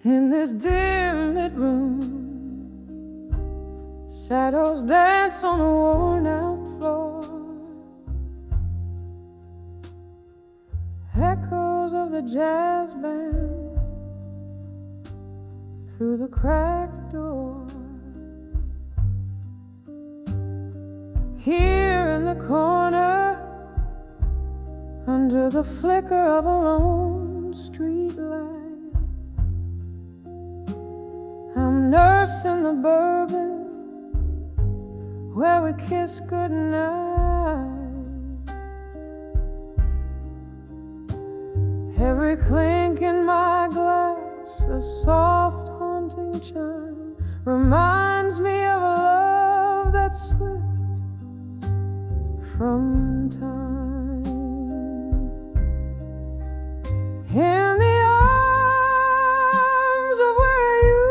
In this dim lit room, shadows dance on the worn out floor. Echoes of the jazz band through the cracked door. Here in the corner, under the flicker of a lone street light, I'm nursing the bourbon where we kiss goodnight. Every clink in my glass, a soft haunting chime, reminds me of a love that slipped from time. In the arms of where you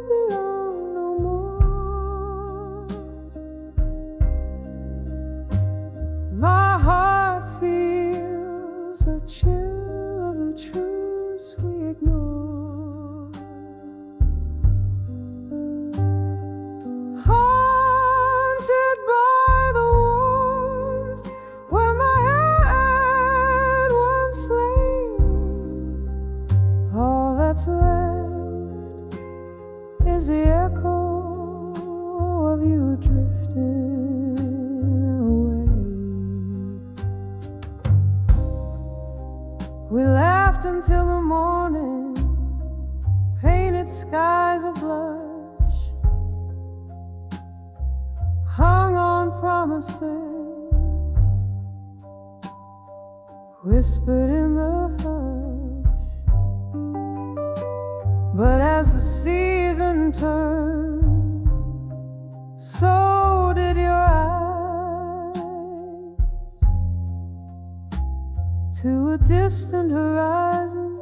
belong no more, my heart feels a chill of the truths we ignore. Haunted by the warmth where my head once lay, all that's left is the echo of you drifting away. We laughed until the morning, painted skies of blush, hung on promises, whispered in the hush. But as the season turned, so did your eyes, to a distant horizon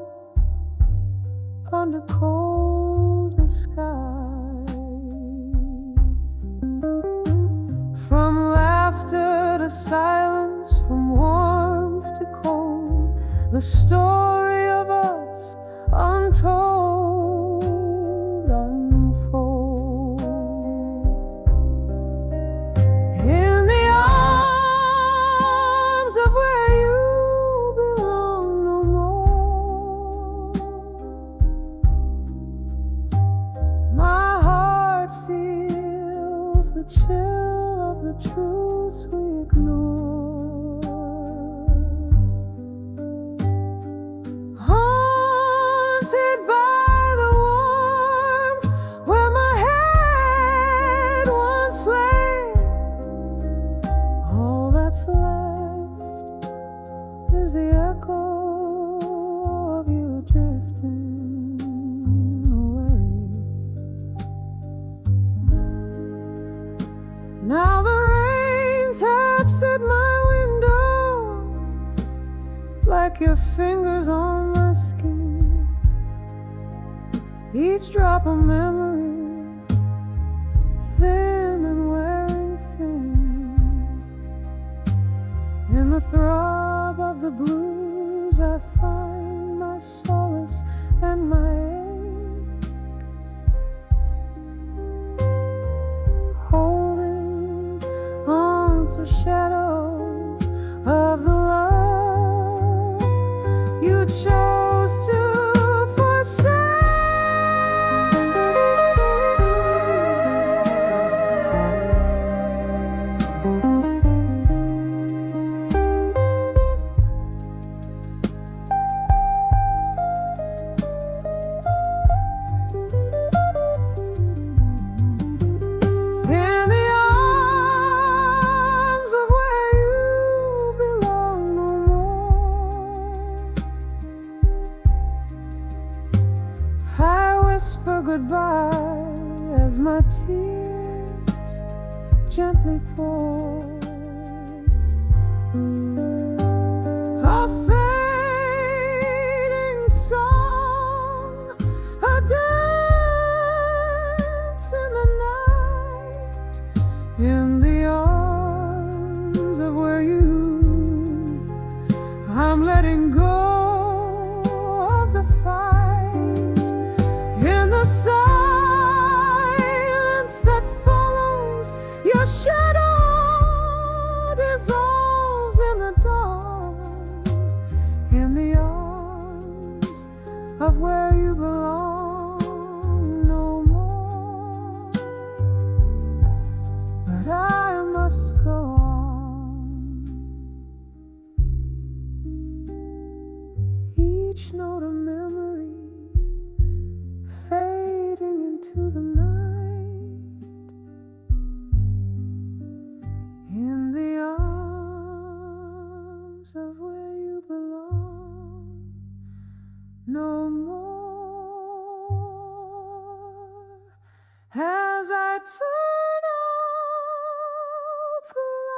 under colder skies. From laughter to silence, from warmth to cold, the story of us untold unfolds. In the arms of where you belong no more, my heart feels the chill of the truths we ignore. Haunted by the warmth where my head once lay, all that's left is the echo of you drifting away. Now the rain taps at my window like your fingers on my skin, each drop a memory, thin and wearing thin. In the throb of the blues I find my solace and my ache, holding on to shadows of the love you chose to forsake. In the arms of where you belong no more, I whisper goodbye as my tears gently pour. A fading song, a dance in the night, in the arms of where you, I'm letting go of the fight. each note a memory fading into the night. In the arms of where you belong, no more as I turn out the light.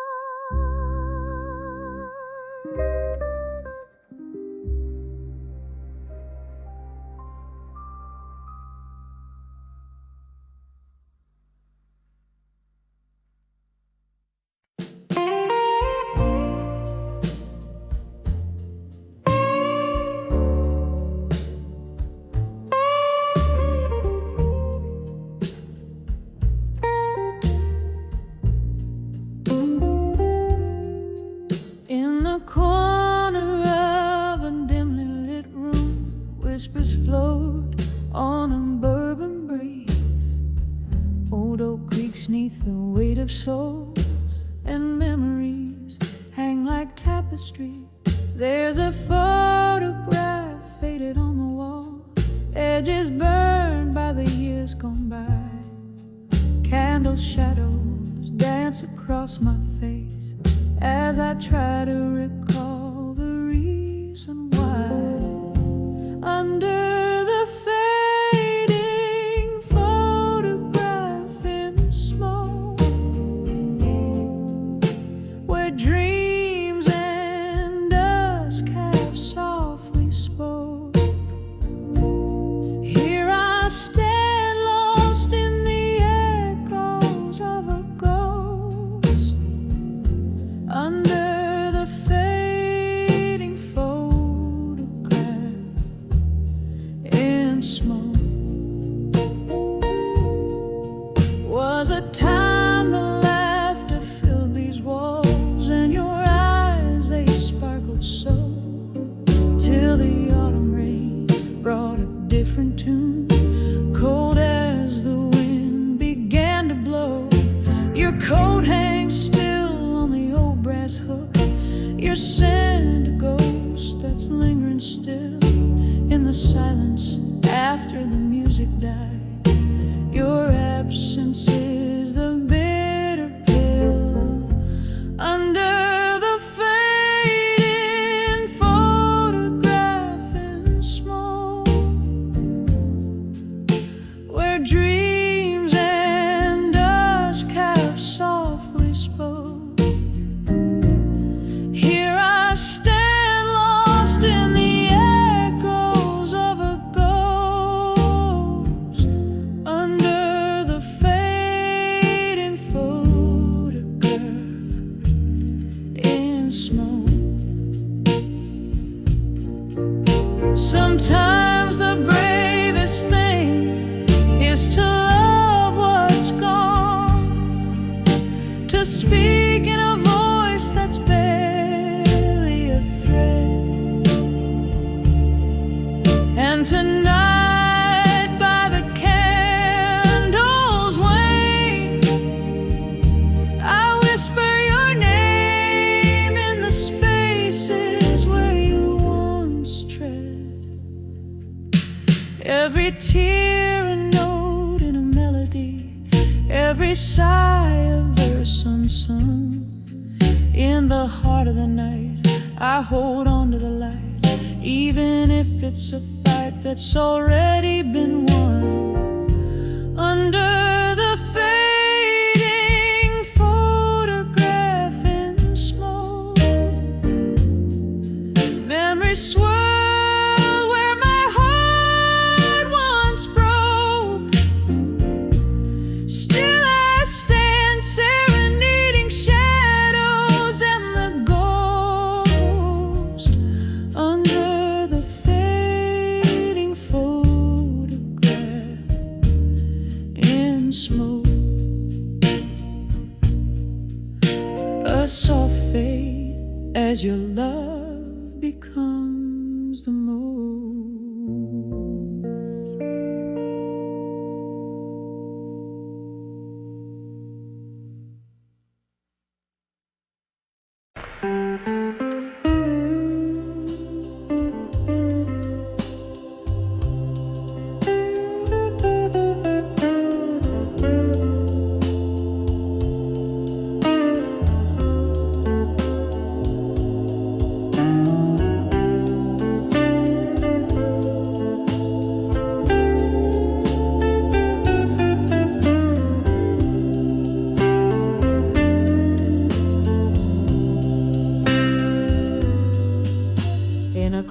In the corner of a dimly lit room, whispers float on a bourbon breeze. Old oak creaks neath the weight of souls, and memories hang like tapestry. There's a photograph faded on the wall, edges burned by the years gone by. Candle shadows dance across my face as I try to recall the reason why. Under the fading photograph in smoke, where dreams and dusk have softly spoke, here I stand lost in the echoes of a ghost. Under the fading photograph in smoke. Was a time the laughter filled these walls, and your eyes, they sparkled so, till the autumn rain brought a different tune, cold as the wind began to blow. Your coat hangs still on the old brass hook, your scent a ghost that's lingering still in the silence after the music died. Your absence is the bitter pill. Under the fading photograph in smoke, where dreams and dusk have softly spoke, here I stand lost in the echoes of a ghost. Under the fading photograph in smoke. Sometimes the bravest thing is to love what's gone, to speak in a voice that's barely a thread. And tonight by the candle's wane, I whisper your name in the spaces where you once tread. Every tear a note in a melody, every sigh a verse unsung. In the heart of the night, I hold on to the light, even if it's a fight that's already been won. Under the fading photograph in smoke, memories swirl where my heart once broke. Still I stand serenading shadows and the ghost. Under the fading photograph in smoke. A soft fade as your love becomes the moon.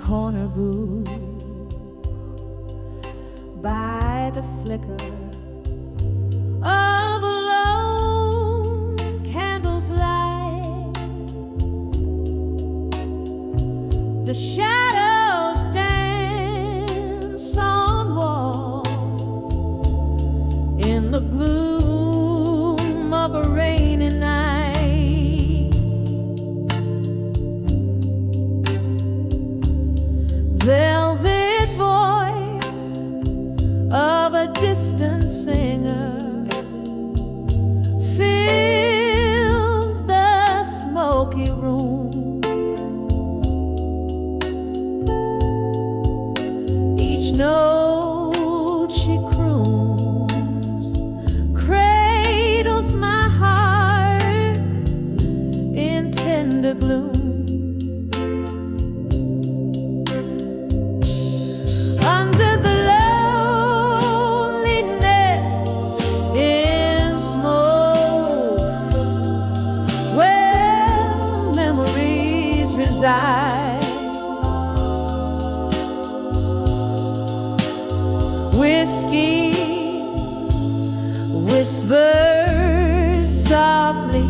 corner booth by the flicker of a lone candle's light. The shadows dance on walls in the gloom of a rainy night. Velvet voice of a distant singer fills the smoky room. Each note she croons cradles my heart in tender gloom. Whiskey whispers softly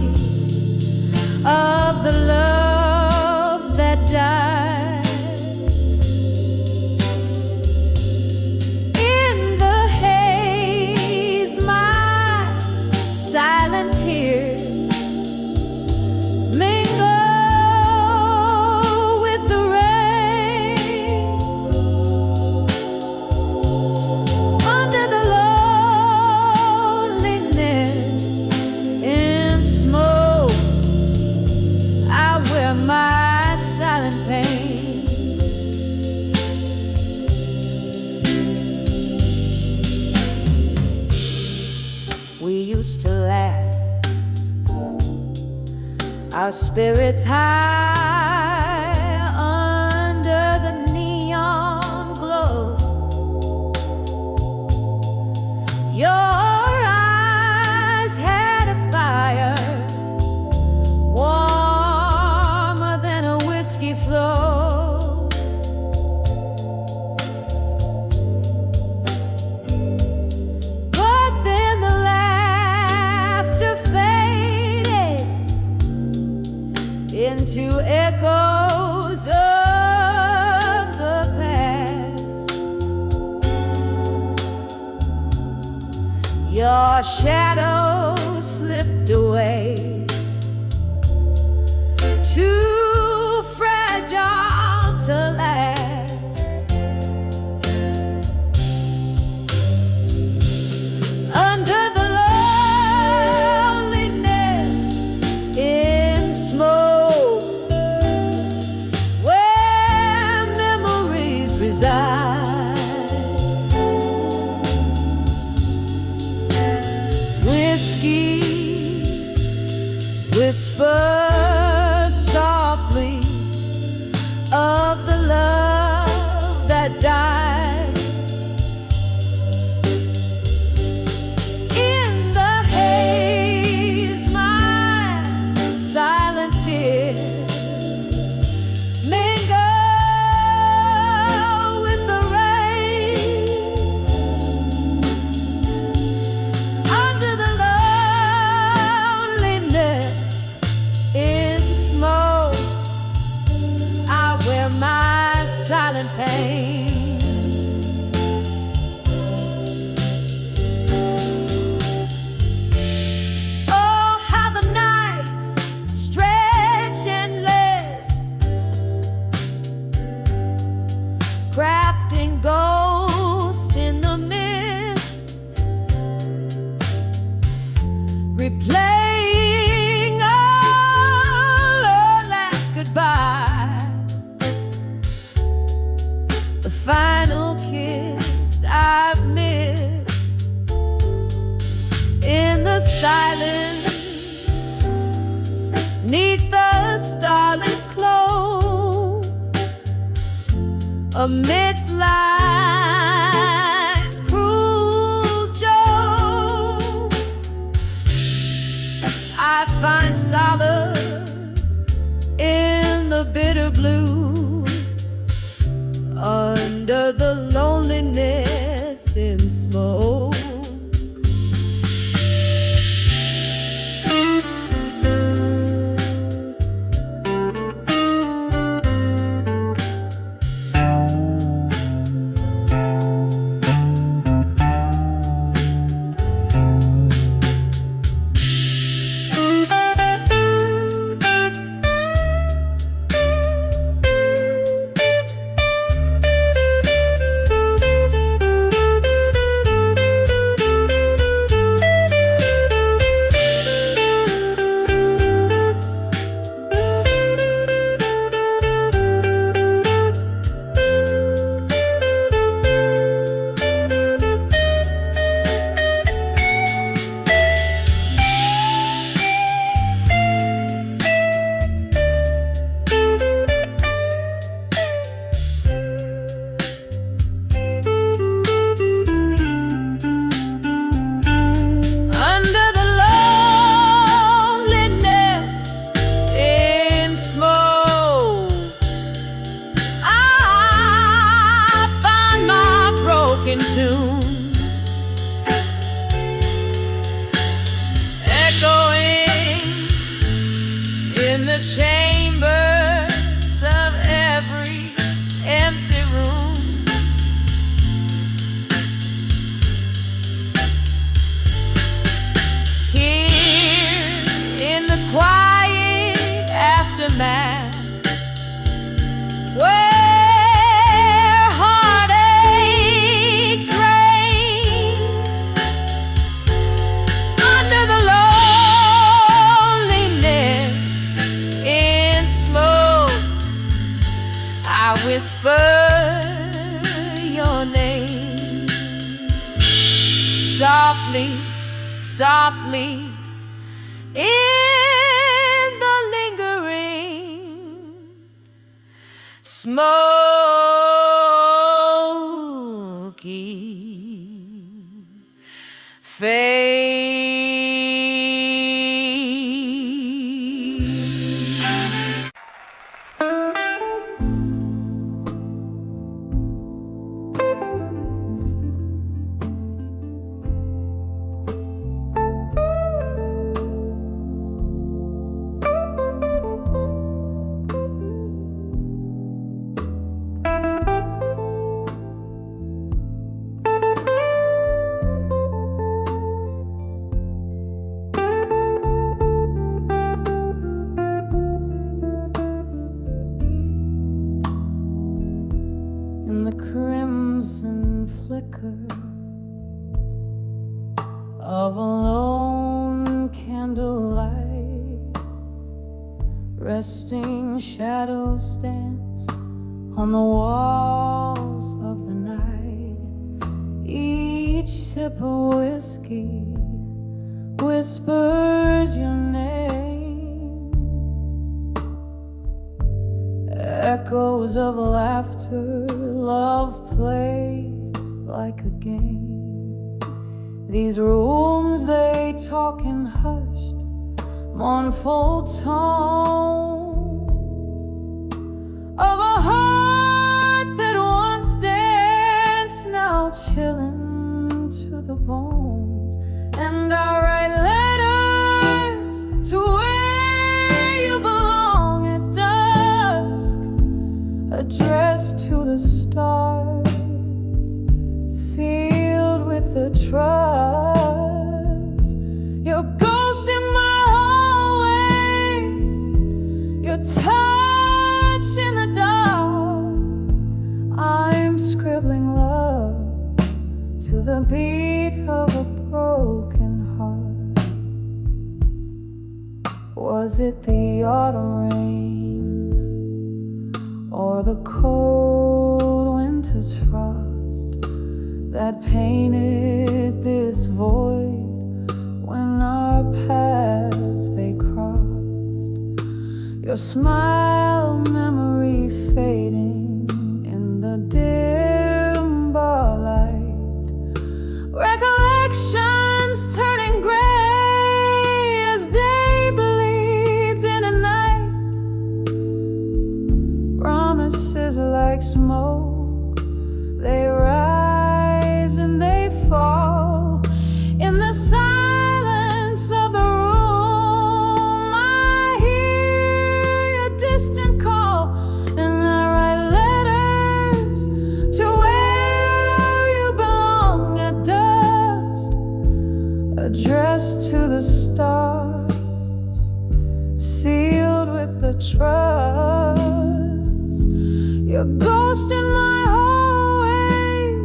of the love that died. In the haze, my silent tears mingle my silent pain. We used to laugh, our spirits high under the neon glow. Your eyes had a fire flow. But then the laughter faded into echoes of the past. Your shadow slipped away to last. Under the loneliness in smoke, where memories reside, whiskey whispers softly of the love that died. In the haze, my silent tears mingle with the rain. Under the loneliness in smoke, where my silent pain. Oh, how the nights stretch endless, crafting ghosts in the mist, replaying all our last goodbye. The final kiss I've missed in the silence, 'neath the starless close, amidst life's cruel joke. I find solace in the bitter blue whisper your name softly, softly in the lingering smoky fade. Crimson flicker of a lone candlelight, resting shadows dance on the walls of the night. Each sip of whiskey whispers your name. Echoes of laughter, love played like a game. These rooms, they talk in hushed, mournful tones of a heart that once danced, now chilling to the bones. And I write letters to where you belong at dusk, addressed to the stars, sealed with the trust. Your ghost in my hallways, your touch in the dark. I'm scribbling love to the beat of a broken heart. Was it the autumn rain or the cold winter's frost that painted this void when our paths they crossed? Your smile, memory fading in the dim bar light, recollections turning gray as day bleeds into night. Promises like smoke, they rise and they fall in the silence of the room. I hear your distant call, and I write letters to where you belong at dusk, addressed to the stars, sealed with the trust. Your ghost in my hallways,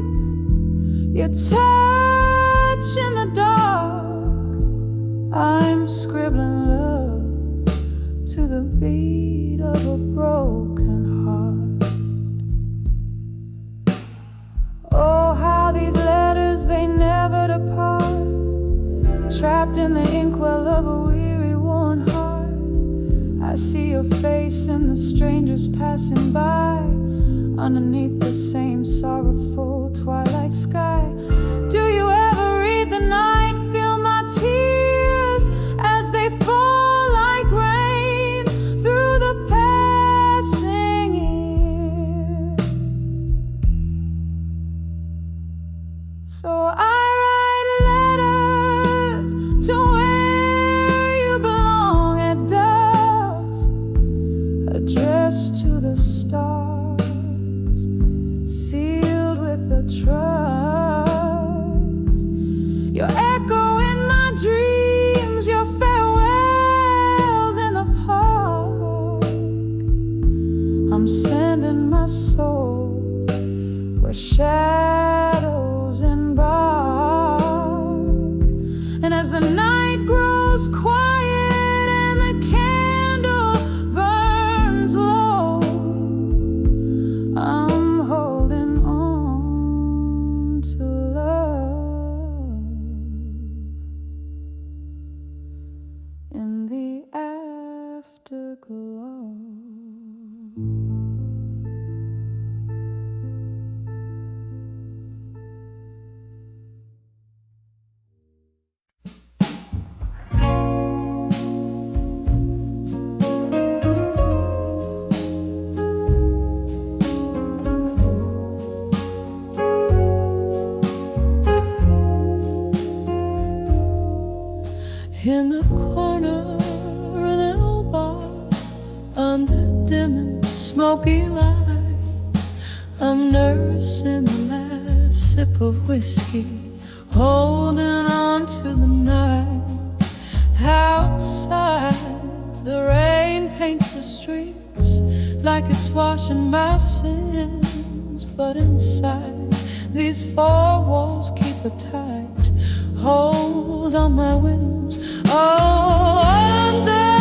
your touch in the dark. I'm scribbling love to the beat of a broken heart. Oh, how these letters, they never depart, trapped in the inkwell of a weary, worn heart. I see your face in the strangers passing by, underneath the same sorrowful twilight sky. Do you ever read the night, feel my tears as they fall like rain through the passing years? So I write letters to where you belong at dusk, addressed to the stars, sealed with the trust. Your echo in my dreams, your farewells in the park. I'm sending my soul where shadows embark. And as the night grows quiet and the candle burns low, smoky light. I'm nursing the last sip of whiskey, holding on to the night. Outside, the rain paints the streets like it's washing my sins. But inside, these four walls keep it tight, hold on my whims. Oh, under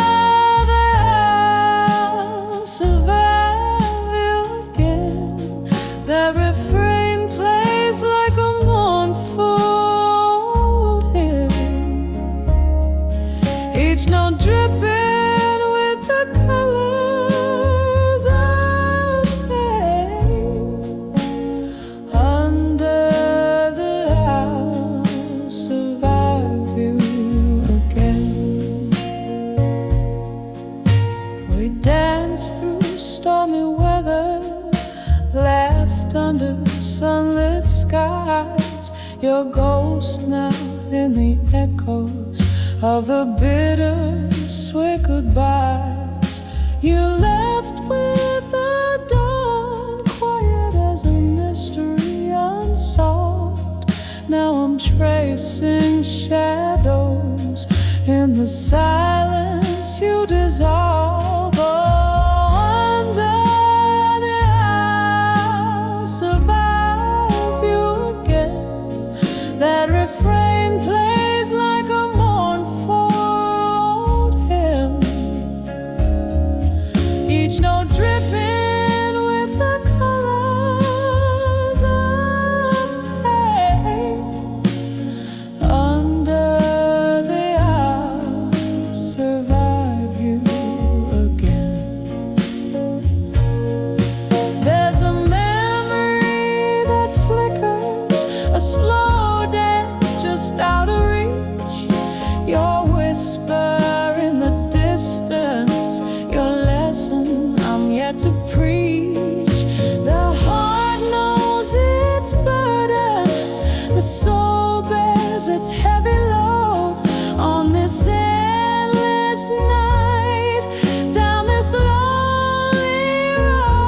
the I'll survive you again. That refrain plays like a mournful old hymn, each note dripping with the colors of pain. Under the I'll survive you again. We danced through stormy weather, laughed under sunlit skies. Your ghost now in the echoes of the bittersweet goodbyes. You left with the dawn, quiet as a mystery unsolved. Now I'm tracing shadows in the silence you dissolve. Oh, under the I'll survive you again. That refrain plays like a mournful old hymn, each note dripping with the colors of pain. Under the I'll survive you again. There's a memory that flickers, a slow dance just out of reach. Your whisper in the distance, your lesson I'm yet to preach. The heart knows its burden, the soul bears its heavy load on this endless night, down this lonely road.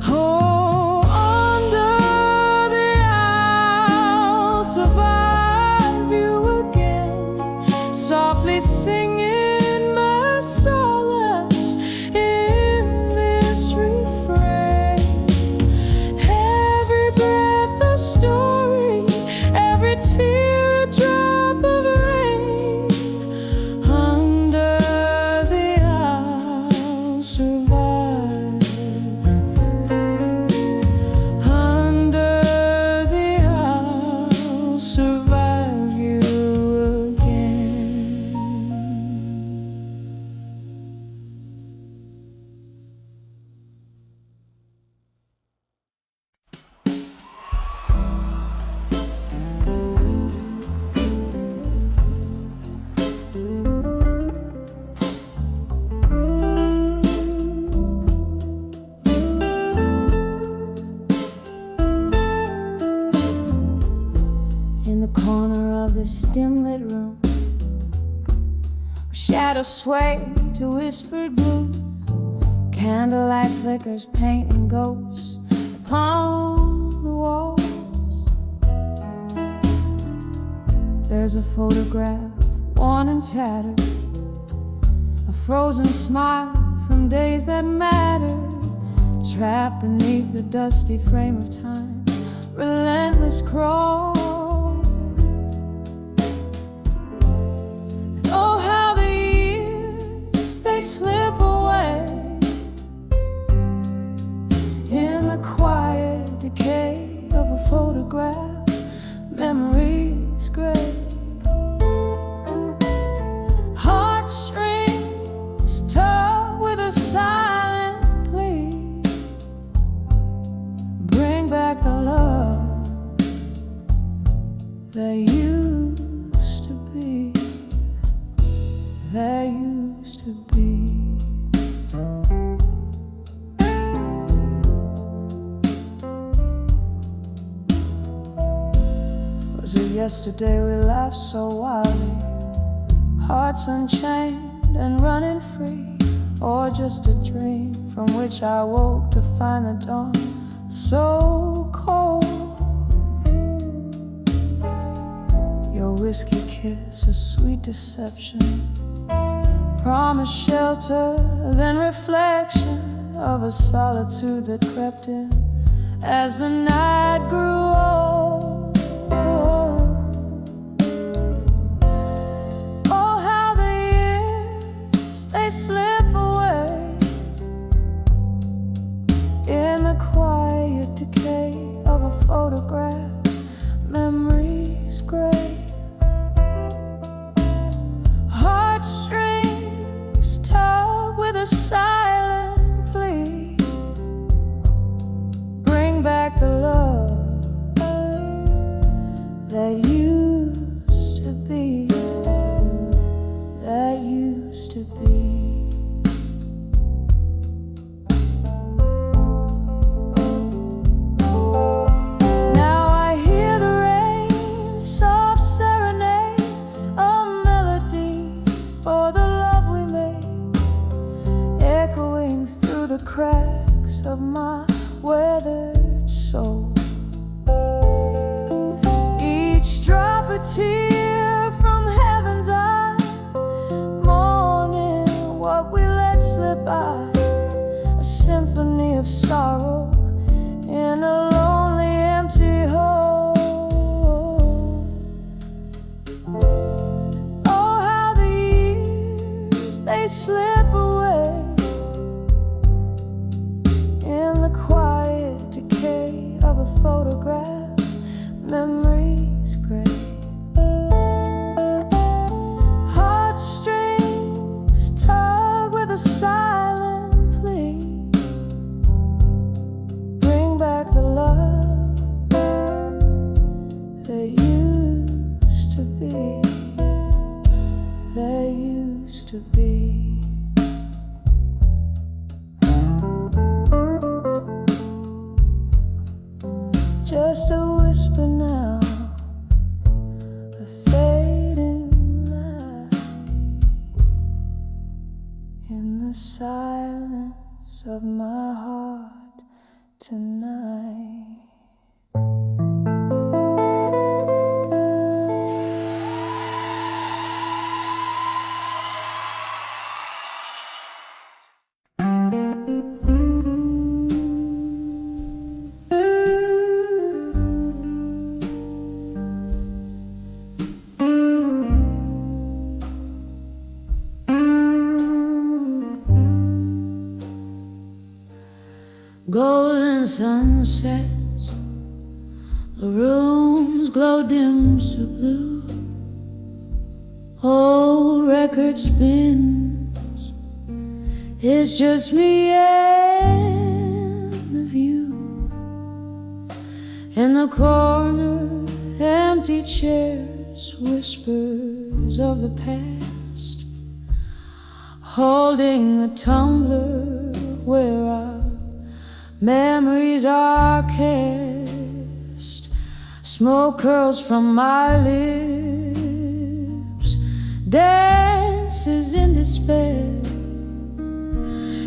Oh, under the I'll survive you again, softly singing my solace in this refrain. Every breath a story, every tear a drop of rain. Under the I'll survive. Under the I'll survive you again. In the corner of this dim-lit room, where shadows sway to whispered blues, candlelight flickers painting ghosts upon the walls. There's a photograph, worn and tattered, a frozen smile from days that mattered, trapped beneath the dusty frame of time's relentless crawl. Oh, how the years, they slip away in the quiet decay of a photograph, memories gray. Heartstrings tug with a silent plea. Yesterday we laughed so wildly, hearts unchained and running free, or just a dream from which I woke to find the dawn so cold. Your whiskey kiss, a sweet deception, promise shelter, then reflection of a solitude that crept in as the night grew old. Oh, how the years, they slip away in the quiet decay of a photograph, memories gray. Heartstrings tug with a silent plea, bring back the love that used to be, that used to be. Now I hear the rain, soft serenade, a melody for the love we made, echoing through the cracks of my weathered soul. Each drop a tear from heaven's eye, mourning what we let slip by, a symphony of sorrow in a lonely empty hole. Oh, how the years, they slip away in the quiet decay of a photograph, memories gray. Heartstrings tug with a silent plea, bring back the love that used to be, that used to be. Just a whisper now, a fading light in the silence of my heart tonight. Golden sunsets, the rooms glow dim to blue. Old record spins, it's just me and the view. In the corner, empty chairs, whispers of the past, holding the tumbler where our memories are cast. Smoke curls from my lips, dances in despair,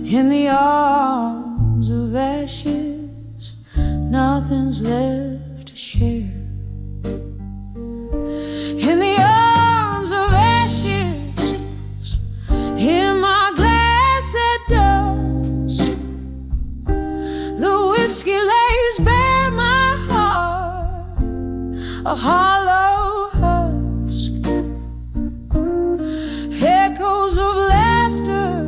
in the arms of ashes, nothing's left to share. In the arms of ashes, in my glass at dusk, the whiskey lays bare my heart, a hollow husk. Echoes of laughter,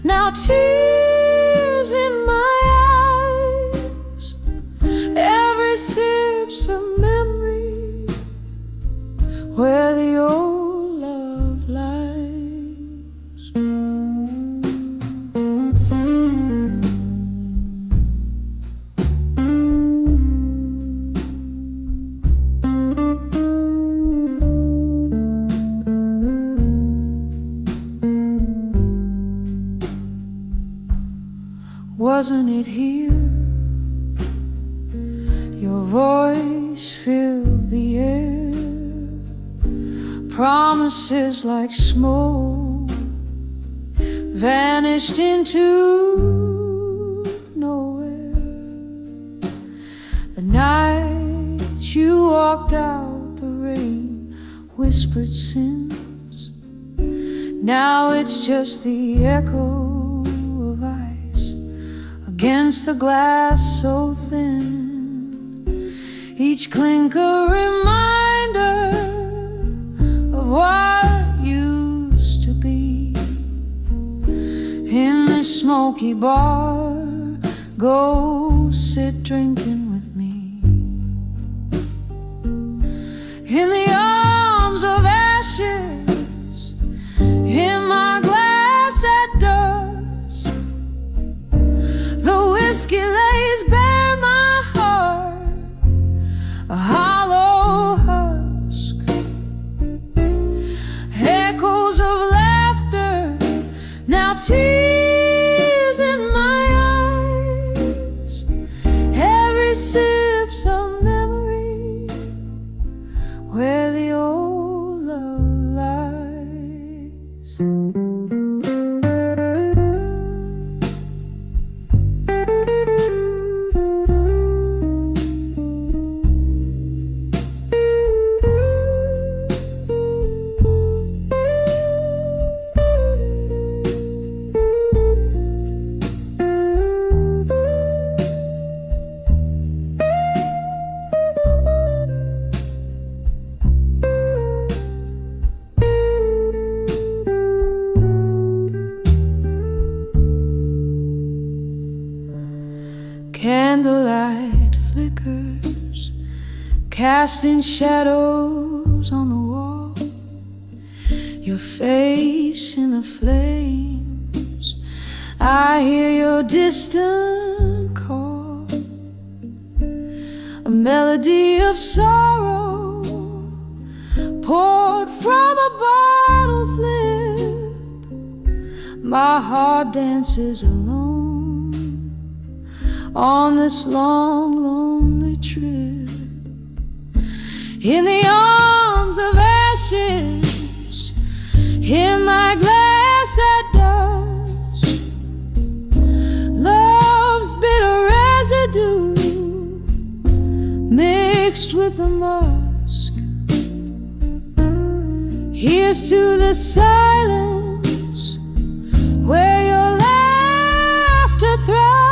now tears in my eyes. Every sip's a memory where the old love lies. Wasn't it here? Your voice filled the air. Promises like smoke vanished into nowhere. The night you walked out, the rain whispered sins. Now it's just the echo of ice against the glass so thin. Each clink a reminder of what used to be. In this smoky bar, go sit drinking with me. In the arms of ashes, in my glass at dusk, the whiskey lays bare my heart, a hollow husk. Echoes of laughter, now tears in my eyes. Every sip's a memory where the old love lies. Candlelight flickers, casting shadows on the wall. Your face in the flames, I hear your distant call. A melody of sorrow poured from a bottle's lip. My heart dances alone on this long, lonely trip. In the arms of ashes, in my glass at dusk, love's bitter residue mixed with the musk. Here's to the silence where your laughter thrives.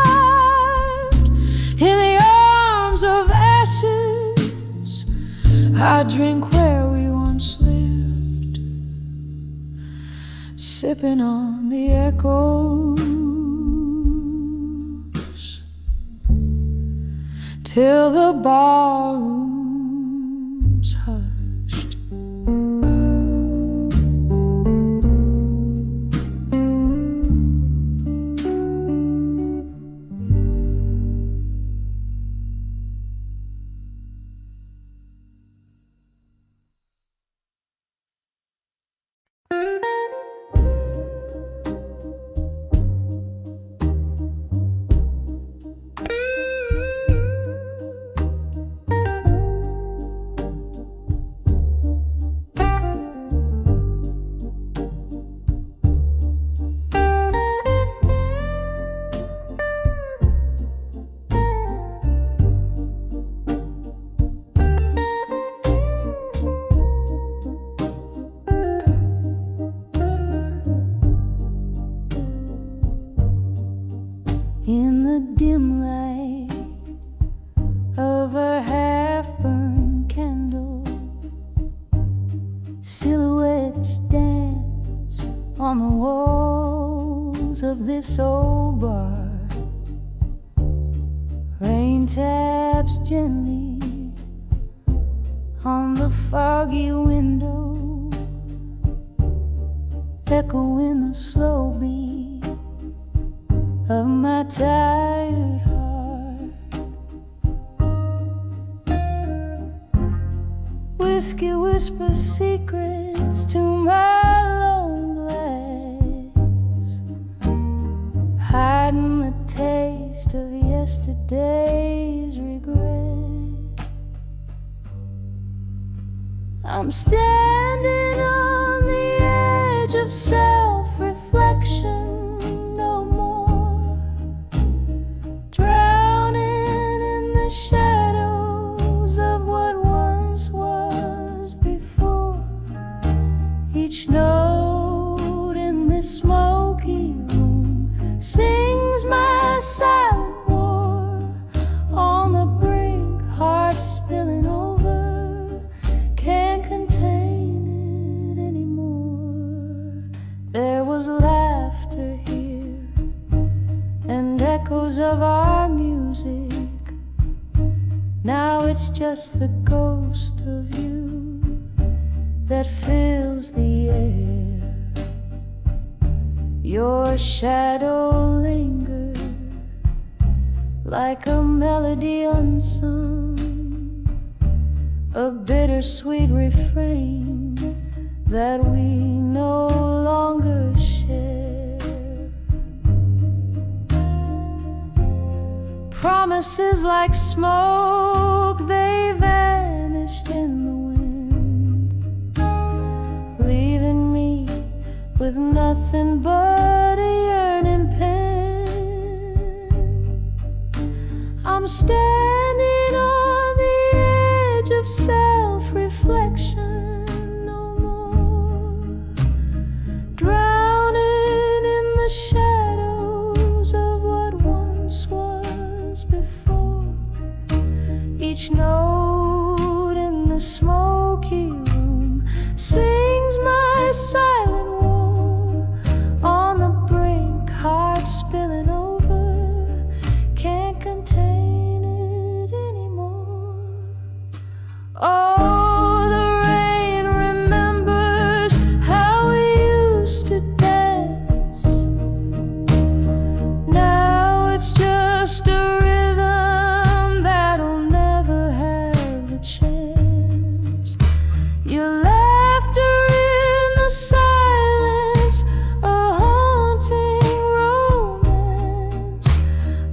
In the arms of ashes, I drink where we once lived, sipping on the echoes till the barroom's hushed. In the dim light of a half-burned candle, silhouettes dance on the walls of this old bar. Rain taps gently on the foggy window, echoing the slow beat of my tired heart. Whiskey whispers secrets to my long glass, hiding the taste of yesterday's regret. I'm standing on the edge of self-reflection no more, drowning in the shadows of what once was before. Each note in this smoky room sings my silent war. On the brink, heart spilling over, can't contain it anymore. There was laughter here and echoes of our music. Now it's just the ghost of you that fills the air. Your shadow lingers like a melody unsung, a bittersweet refrain that we no longer share. Promises like smoke, they vanished in the wind, leaving me with nothing but a yearning pen. I'm standing on the edge of self-reflection no more, drowning in the shadows of what once was before. Each note in the smoky room sings my silent war. On the brink, heart spilling over, can't contain it anymore. Oh, the rain remembers how we used to dance. Now it's just a rhythm that'll never have a chance. Your laughter in the silence, a haunting romance.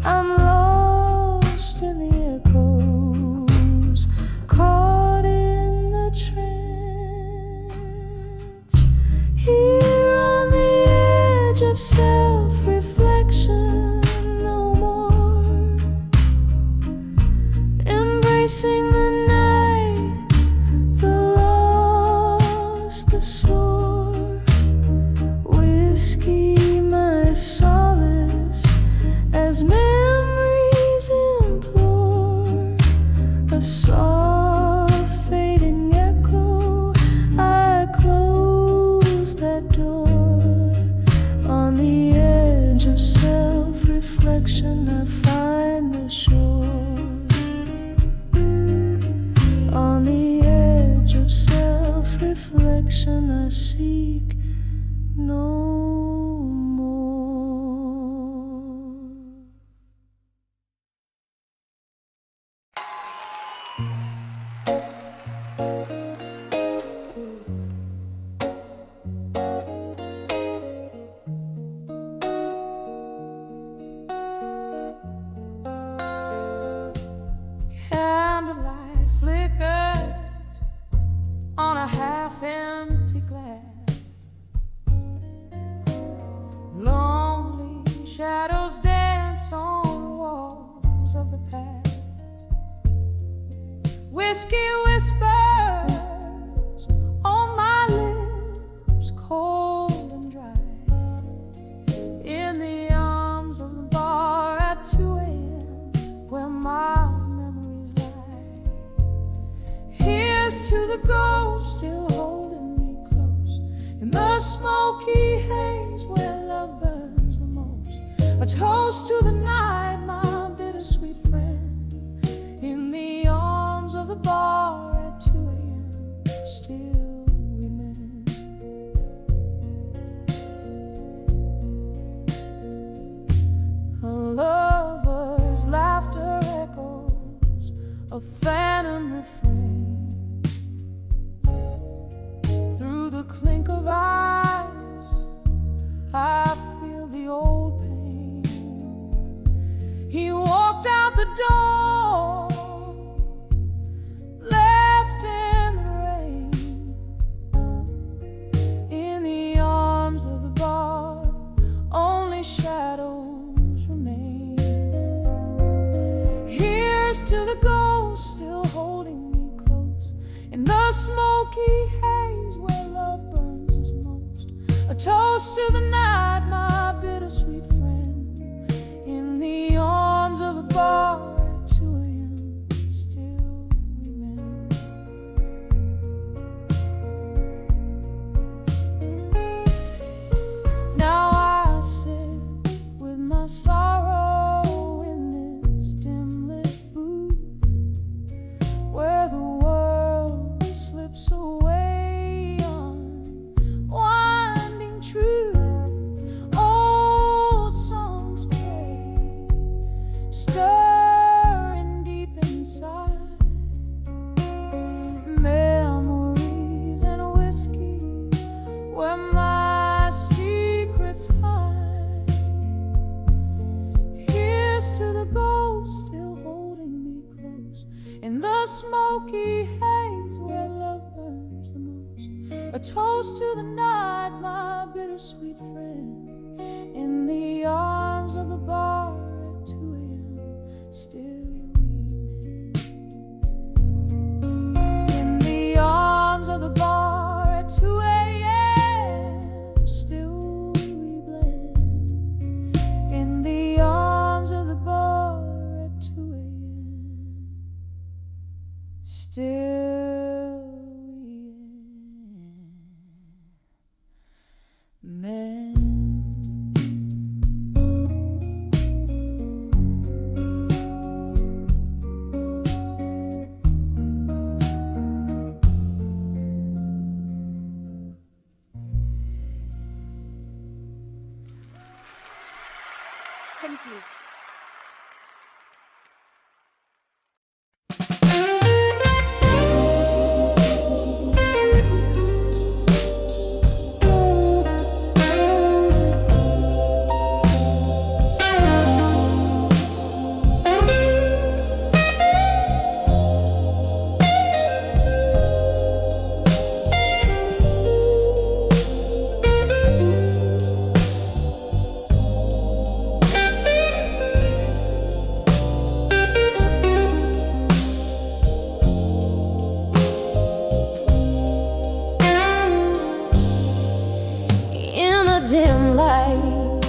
I'm lost in the echoes, caught in the trance. Here on the edge of self-reflection no more, embracing the night, the lost, the sore. Whiskey my solace as memories implore, a soft fading echo. I close that door. On the edge of self-reflection I find the shore. On the edge of self-reflection I seek no more. Candlelight flickers on a half-empty glass. Lonely shadows dance on the walls of the past. Whiskey whispers on my lips, cold and dry, in the arms of the bar at 2 a.m. where my memories lie. Here's to the ghost still holding me close in the smoky haze where love burns the most. A toast to the night, my bittersweet friend, in the arms of the bar at 2 a.m. still we mend. A lover's laughter echoes a phantom refrain through the clink of eyes. I feel the old pain. He walked out the door, left in the rain. Here's to the ghost still holding me close in the smoky haze where love burns us most. A toast to the night, my bittersweet friend, in the arms of the bar. Sorrow in this dim-lit booth where the world slips away on winding truth. Old songs play, stirring deep inside. Memories and whiskey where my secrets hide. To the ghost still holding me close in the smoky haze where love burns the most. A toast to the night, my bittersweet friend, in the arms of the bar at 2 a.m. still weeping. In the arms of the bar at 2 a.m. still we blend. In the arms of the bar at 2 a.m. still we men. Thank you. Dim light,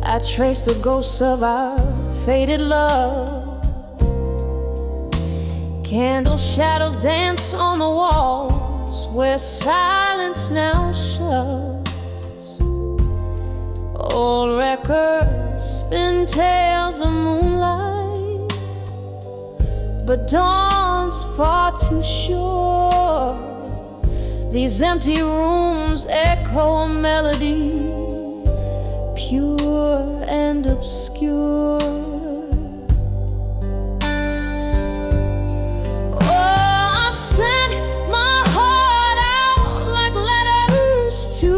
I trace the ghosts of our faded love. Candle shadows dance on the walls where silence now shoves. Old records spin tales of moonlight, but dawn's far too short. These empty rooms echo a melody, pure and obscure. Oh, I've sent my heart out like letters to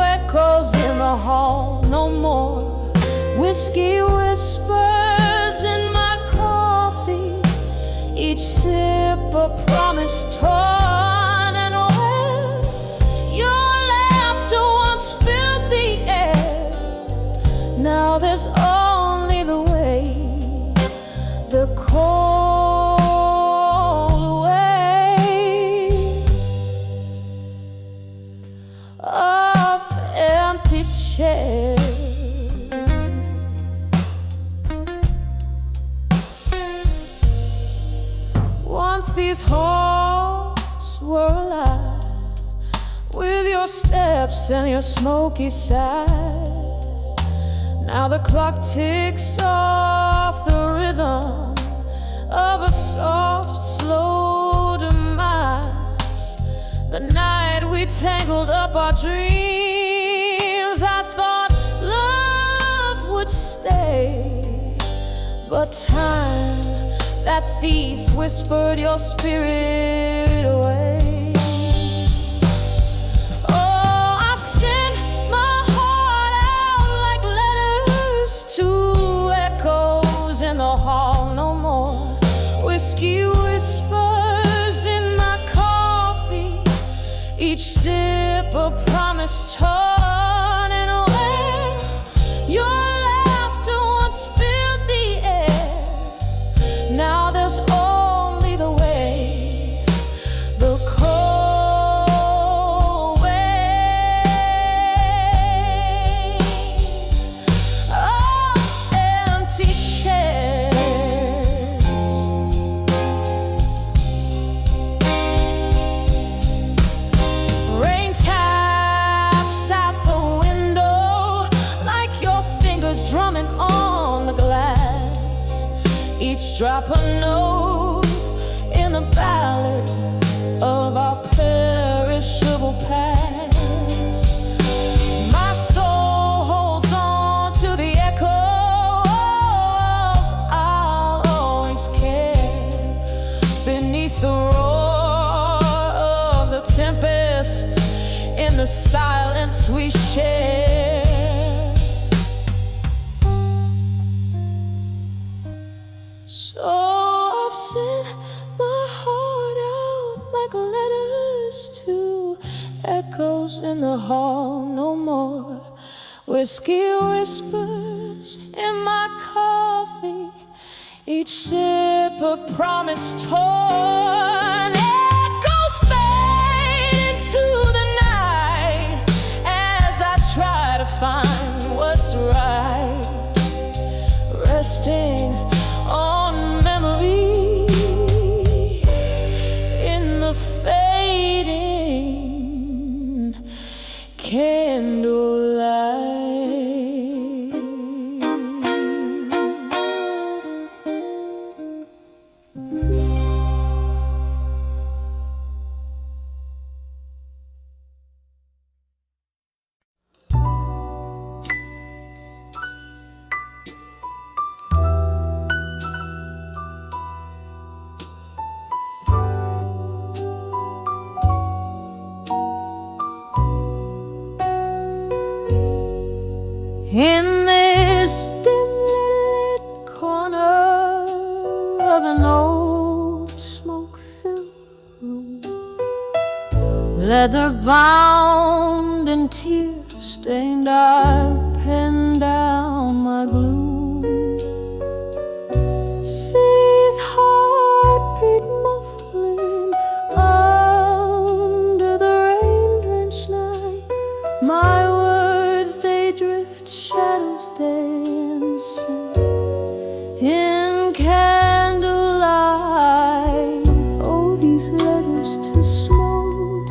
echoes in the hall. No more whiskey whispers in my coffee, each sip a promise torn. Now there's only the way, the cold way of empty chairs. Once these halls were alive with your steps and your smoky sighs. Now the clock ticks off the rhythm of a soft, slow demise. The night we tangled up our dreams, I thought love would stay. But time, that thief, whispered your spirit away. Two echoes in the hall, no more whiskey whispers in my coffee, each sip a promise turning away. Your laughter once filled the air, empty chairs. Rain taps out the window like your fingers drumming on the glass. Each drop a note in the ballad of our perishable past. My soul holds on to the echo of I'll always care beneath the roar of the tempest in the silence we share. So I've sent my heart out like letters to echoes in the hall. No more whiskey whispers in my coffee, each sip a promise torn. Echoes fade into the night as I try to find what's right, resting on memories in the fading candlelight. In this dim-lit corner of an old smoke-filled room, leather-bound and tear-stained, I pen down my gloom. City's heartbeat muffling under the rain-drenched night. My words, they drift, shadows dancing in candlelight. Oh, these letters to smoke,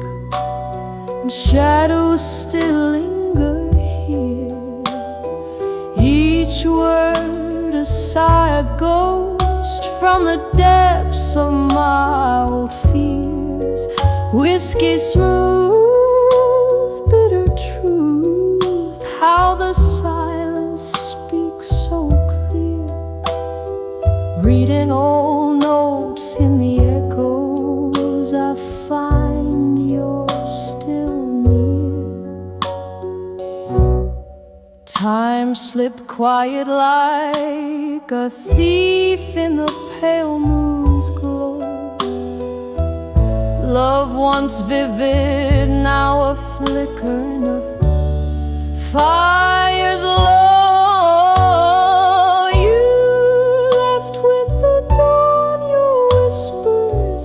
and shadows still linger here. Each word a sigh, a ghost from the depths of my old fears. Whiskey smooth, bitter truth, how the silence speaks so clear. Reading old notes in the echoes, I find you're still near. Time slipped quiet like a thief in the pale moon's glow. Love once vivid, now a flicker in the fire's low. You left with the dawn, your whispers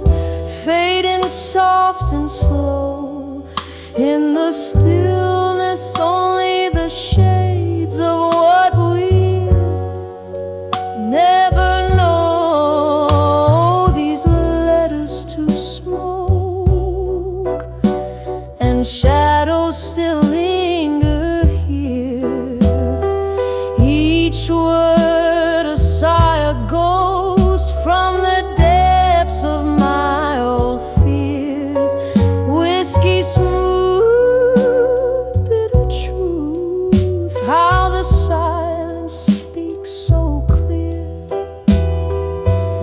fading soft and slow. In the stillness, only the shades of what we never know. These letters to smoke, and shadows still linger here. Each word a sigh, a ghost from the depths of my old fears. Whiskey smooth, bitter truth, how the silence speaks so clear.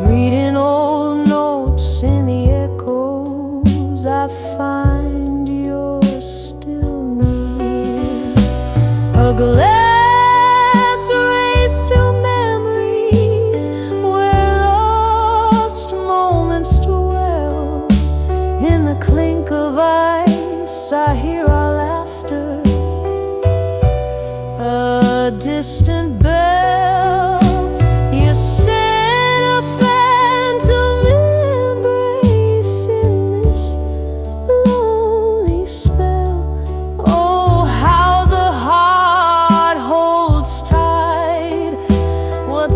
Reading old notes in the echoes, I find you're still near. A glass raised to memories where lost moments dwell. In the clink of ice, I hear our laughter, a distant bell. You sent a phantom embrace in this lonely spell. Oh, how the heart holds tight what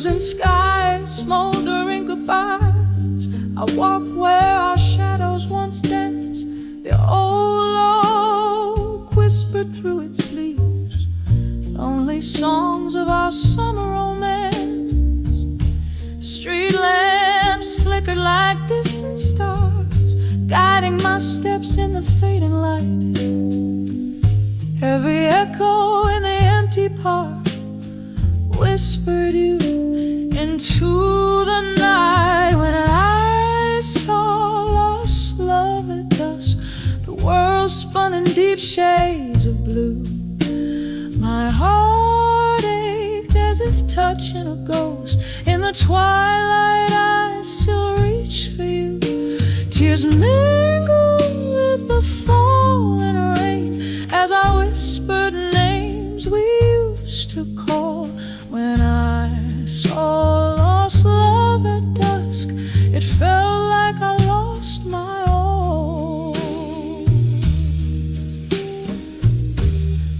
losing skies, smoldering goodbyes. I walk where our shadows once danced. The old oak whispered through its leaves only songs of our summer romance. Street lamps flickered like distant stars, guiding my steps in the fading light. Every echo in the empty park whispered you into the night. When I saw lost love at dusk, the world spun in deep shades of blue. My heart ached as if touching a ghost. In the twilight I still reach for you. Tears mingle with the falling rain as I whispered names we used to call. When I saw lost love at dusk, it felt like I lost my all.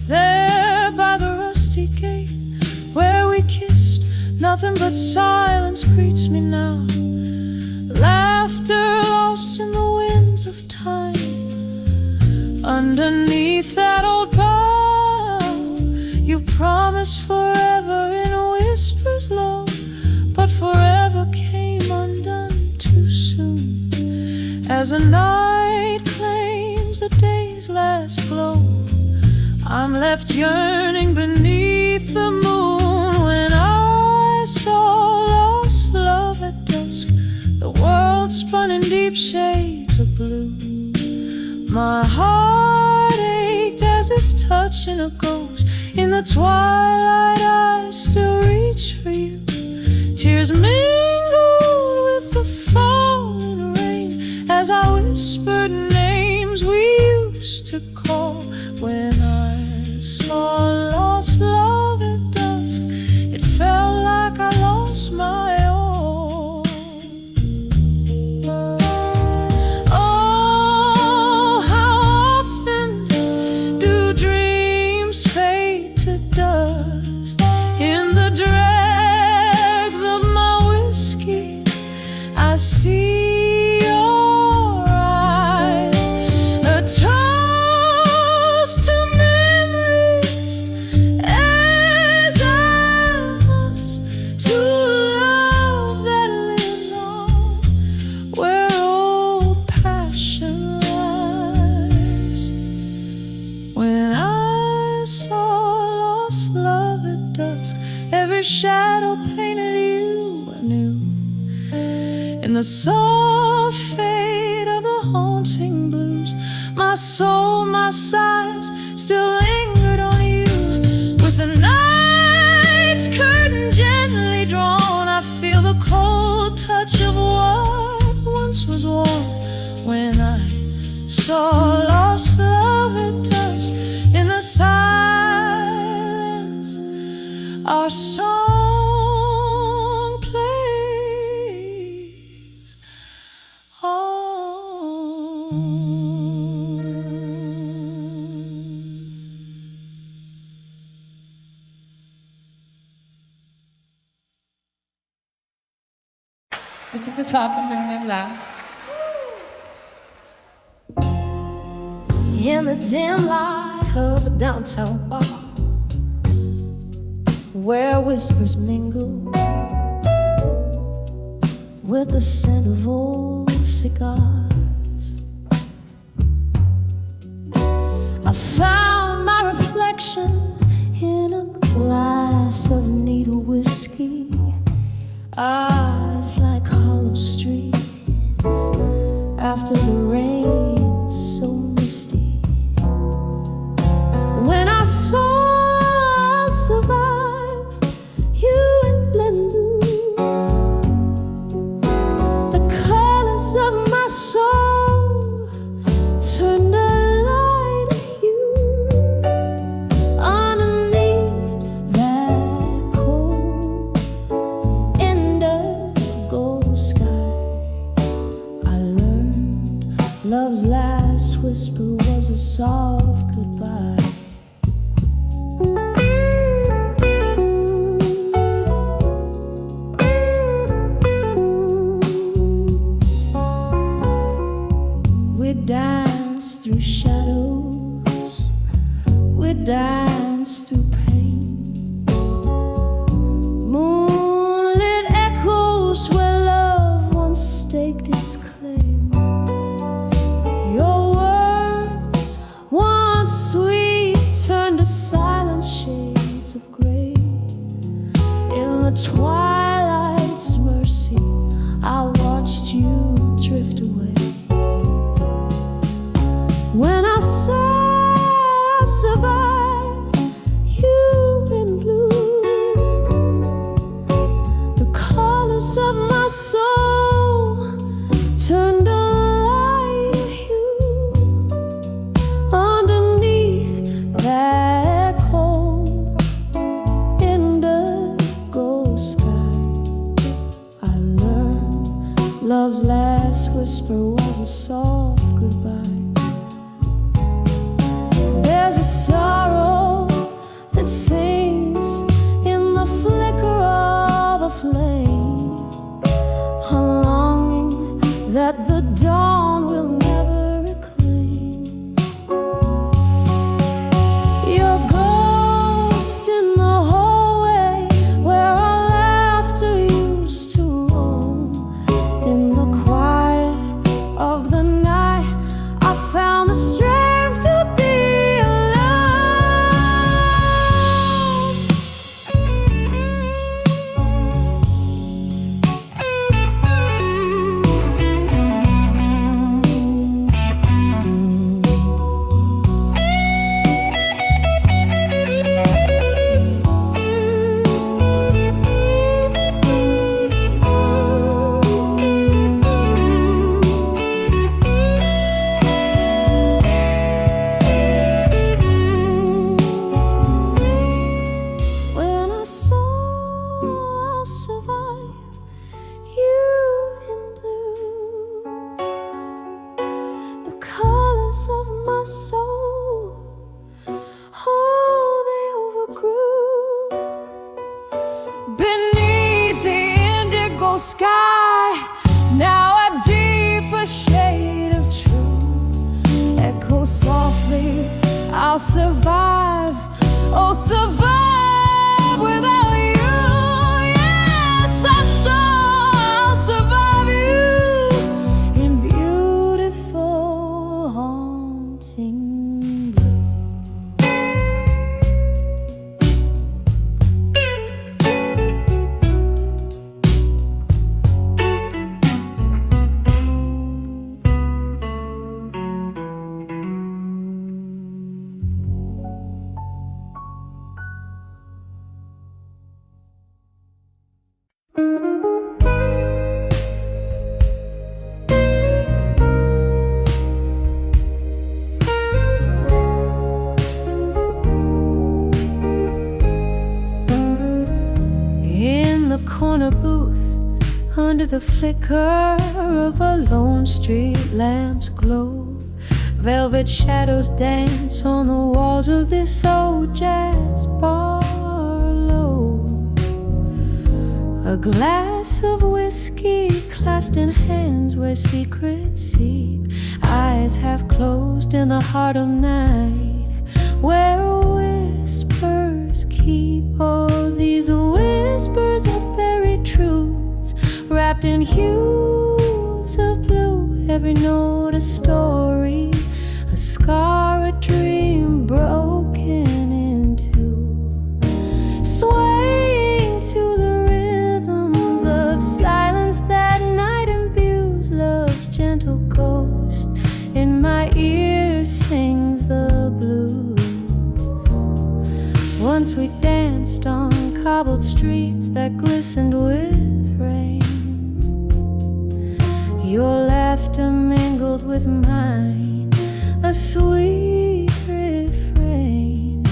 There by the rusty gate where we kissed, nothing but silence greets me now. Laughter lost in the winds of time. Underneath that old bough, you promised forever in whispers low, but forever came undone too soon. As the night claims the day's last glow, I'm left yearning beneath the moon. When I saw lost love at dusk, the world spun in deep shades of blue. My heart ached as if touching a ghost. In the twilight I still reach for you. Tears mingled with the falling rain as I whispered names we used to call. When I saw lost love at dusk, it felt like I lost my all. Oh, how often do dreams fade to dust? In the dregs of my whiskey I see your eyes, a toast to memories as I must, to love that lives on where old passion lies. When I saw lost love at dusk, every shadow painted you anew. In the soft fade of the haunting blues, my soul, my sighs still lingered on you. With the night's curtain gently drawn, I feel the cold touch of what once was warm. When I saw lost love at dusk, in the silence our song plays on. This is the top of my laugh. In the dim light of a downtown bar, where whispers mingle with the scent of old cigars, I found my reflection in a glass of needle whiskey. Eyes like hollow streets after the rain so misty. When I saw I'll survive you in blue, the colors of my soul turned a light hue underneath that cold indigo sky. I learned love's last whisper was a soft goodbye. lost claim. Your words, once sweet, turned to silent shades of gray. In the twilight's mercy, I watched you drift away. When I saw I survived you in blue, the colors of my soul turned a light hue. Underneath that cold indigo sky, I learned love's last whisper was a soft goodbye. There's a sorrow that sings in the flicker of a flame, a longing that the dawn will never reclaim. Your ghost in the hallway where our laughter used to roam. In the quiet of the night, I found the strength to be of my soul, oh, they overgrew. Beneath the indigo sky, now a deeper shade of true echoes softly, I'll survive, oh, survive without you. Yes, I saw I'll survive you in beautiful haunting blue. Corner booth, under the flicker of a lone street lamp's glow, velvet shadows dance on the walls of this old jazz parlour. A glass of whiskey clasped in hands where secrets seep, eyes half closed in the heart of night where whispers keep. Oh, these whispers of buried truths wrapped in hues of blue, every note a story, a scar, a dream broken in two, swaying to the rhythms of silence that night imbues love's gentle ghost. In my ear sings the blues. Once we danced on cobbled streets that glistened with rain. Your laughter mingled with mine, a sweet refrain.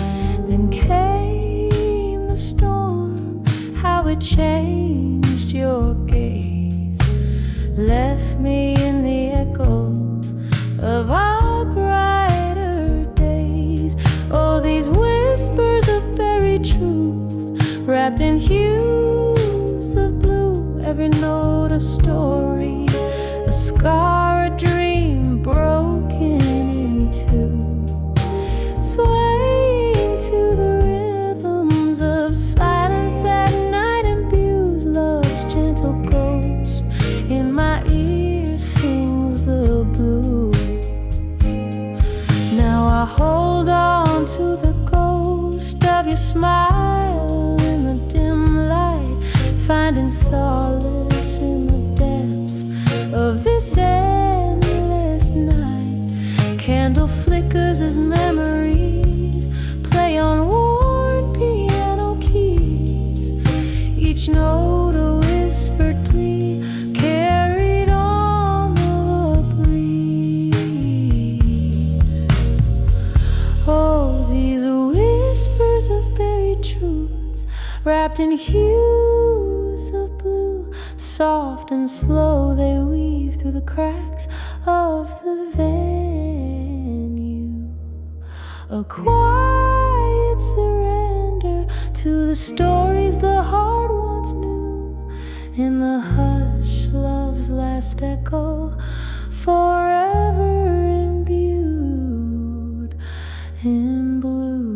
Then came the storm, how it changed your gaze, left me in the echoes of our brighter days. Oh, these whispers of buried truth wrapped in hues of blue, every note a story, a scar, a dream broken in two, swaying to the rhythms of silence that night imbues love's gentle ghost. In my ears as memories play on worn piano keys, each note a whispered plea carried on the breeze. Oh, these whispers of buried truths, wrapped in hues of blue, soft and slow they weave through the cracks of the venue. A quiet surrender to the stories the heart once knew. In the hush, love's last echo, forever imbued in blue.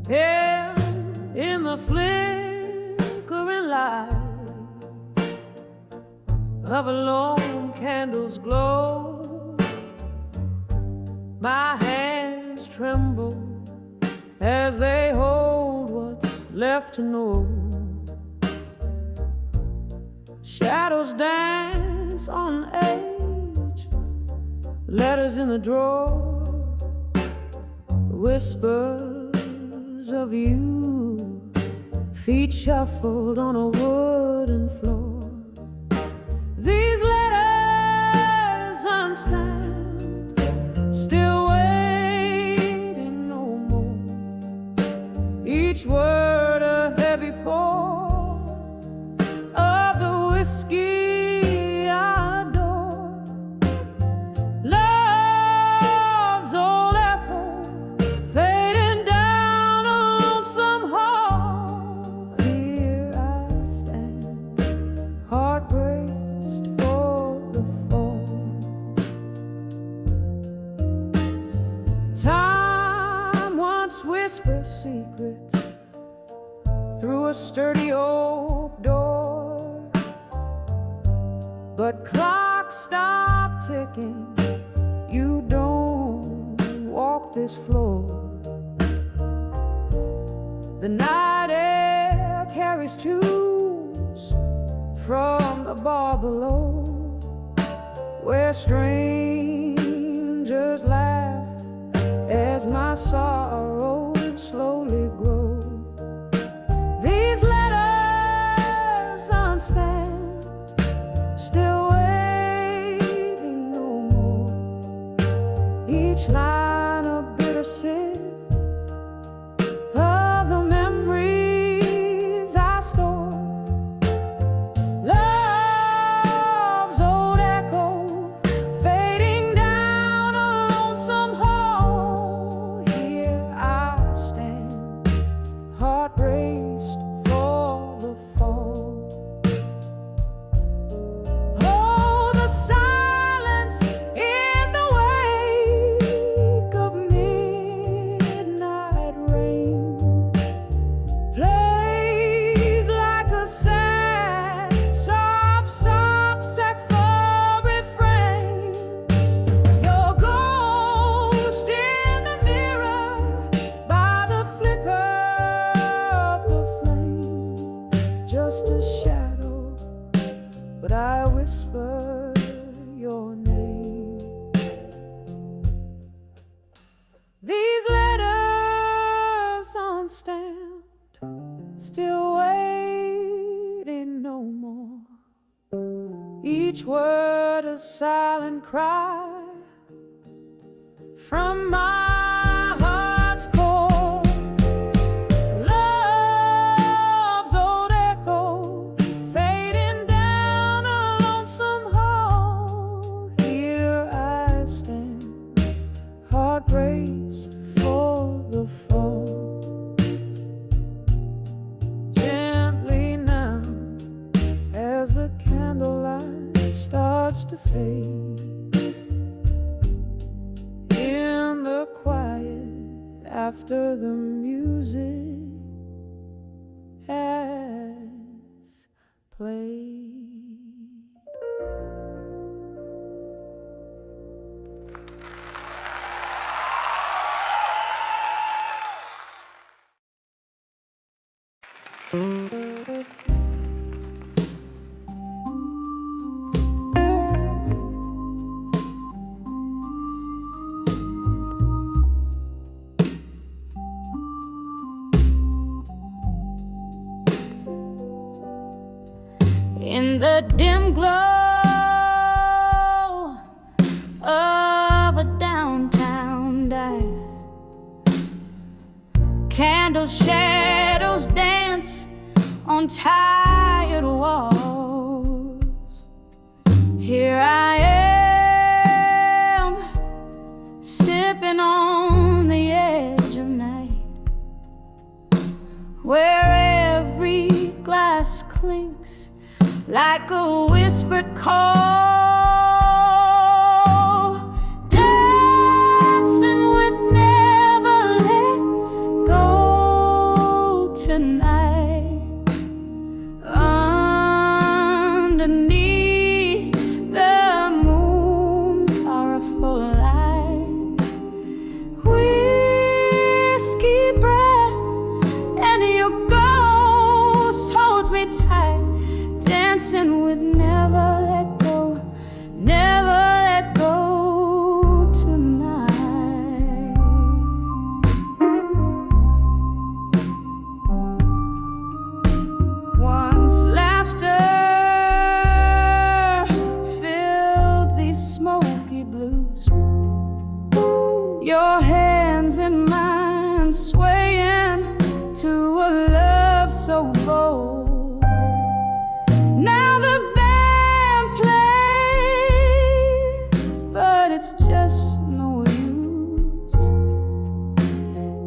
Yeah, in the flickering light of a lone candle's glow, my hands tremble as they hold what's left to know. Shadows dance on age, letters in the drawer, whispers of you, feet shuffled on a wooden floor. These letters unstand, still waiting no more. Each word a heavy pour of the whiskey I adore. Love's old echo fading down a lonesome hall. Here I stand, heart braced for the fall. Time once whispered secrets through a sturdy oak door, but clocks stop ticking. You don't walk this floor. The night air carries tunes from the bar below, where strangers laugh as my sorrow slowly grows. These letters unstamped, still waiting no more. Each line a bitter sip of the memories I store. Love's old echo fading down a lonesome hall. Here I stand, heart braced for the fall. Oh, the silence in the wake of midnight rain plays like a sad, soft, soft saxophone refrain. Your ghost in the mirror by the flicker of the flame, just a shadow, but I whisper your name. These letters unstamped, still waiting no more. Each word a silent cry from my heart's core. Love's old echo fading down a lonesome hall. Here I stand, heart braced for the fall. Gently now, as the candlelight starts to fade, in the quiet after the music In the dim glow of a downtown dive, candle shadows dance on tired walls. Here I am, sipping on the edge of night, where every glass clinks like a whispered call, dancing with never let go tonight, underneath the moon's sorrowful light. Whiskey breath and your ghost holds me tight, dancing with never let go, never let go tonight. Once laughter filled these smoky blues, your hands in mine swaying to a love so bold. Now the band plays, but it's just no use.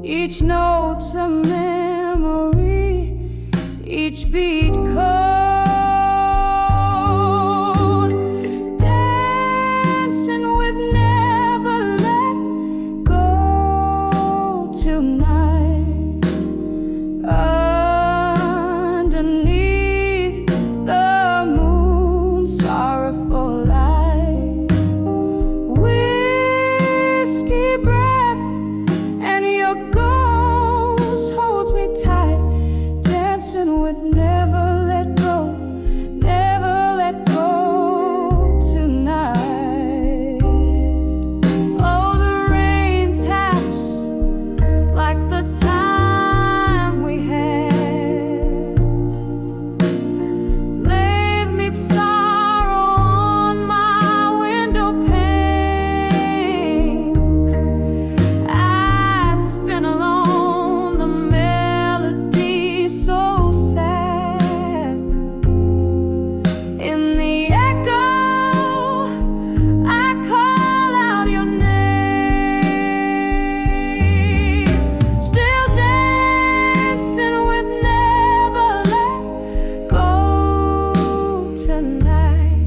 Each note's a memory, each beat cold, dancing with never let go tonight, underneath the moon's sorrowful light. Whiskey breath and your ghost holds me tight, dancing with never let go, never let go tonight. Oh, the rain taps like the time we had, leave me sorrow on my window pane. I spin along the melody so sad. In the echo, I call out your name. Still dancing with never let go tonight.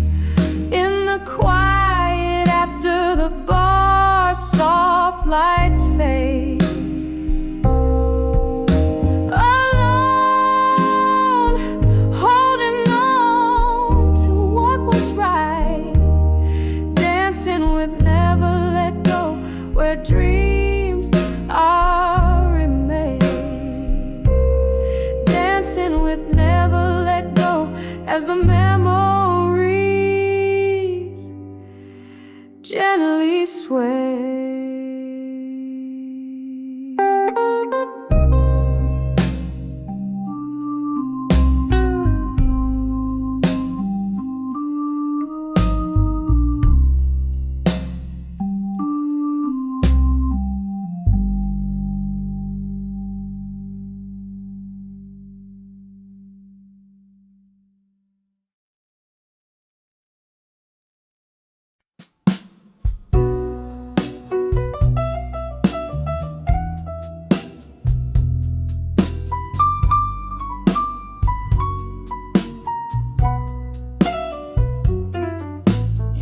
In the quiet after the bar, soft lights fade. Alone, holding on to what was right, dancing with never let go, where dreams are remade. Dancing with never let go as the memories gently sway.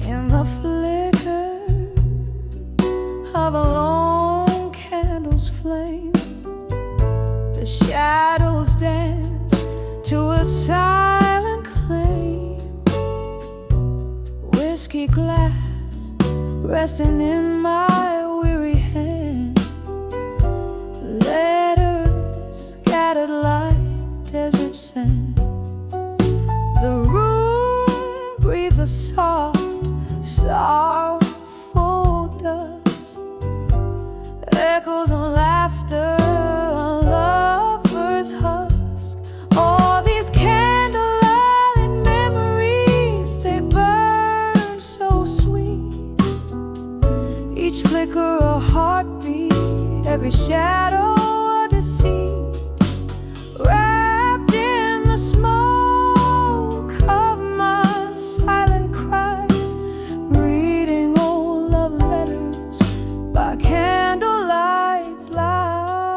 In the flicker of a long candle's flame, the shadows dance to a silent claim. Whiskey glass resting in my weary hand, letters scattered like desert flicker a heartbeat, every shadow a deceit, wrapped in the smoke of my silent cries, reading old love letters by candlelight's light.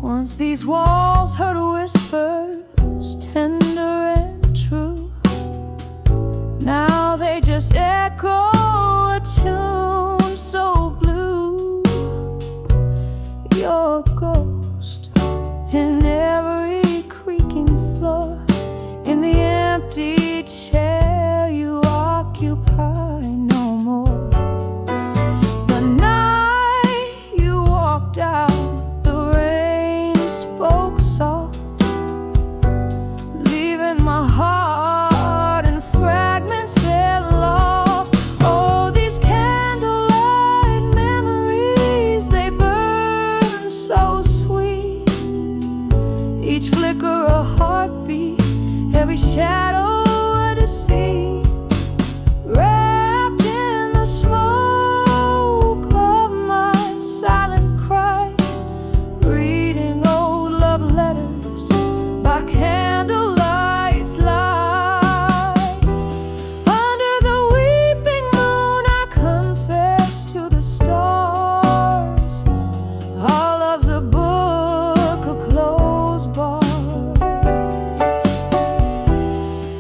Once these walls heard whispers, tender and true. Now they just echo a tune so blue. You're a ghost in every creaking floor, in the empty chair you occupy no more. The night you walked out, the rain spoke soft, leaving my heart in fragments and loft. Oh, these candlelight memories, they burn so sweet. Each flicker a heartbeat, every shadow a deceit, wrapped in the smoke of my silent cries, reading old love letters by candlelight's light. Under the weeping moon I confess to the stars, our love's a book of closed bars,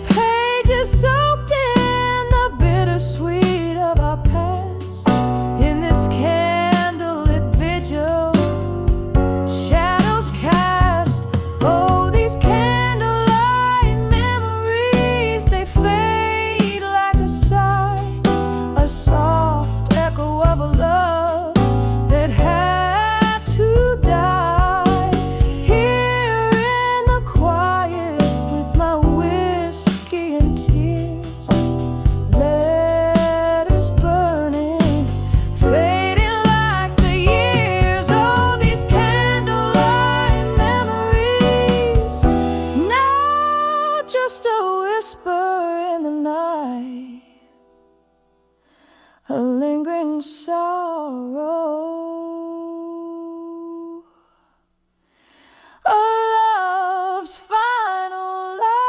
pages soaked in the bittersweet of our past. In this candlelit vigil, shadows cast. Oh, these candlelight memories, they fade like a sigh, a soft echo of a love that had to die. Here in the quiet with my whiskey and tears, letters burning, fading like the years. Oh, these candlelight memories, now just a whisper in the night, a lingering sorrow, a love's final lie.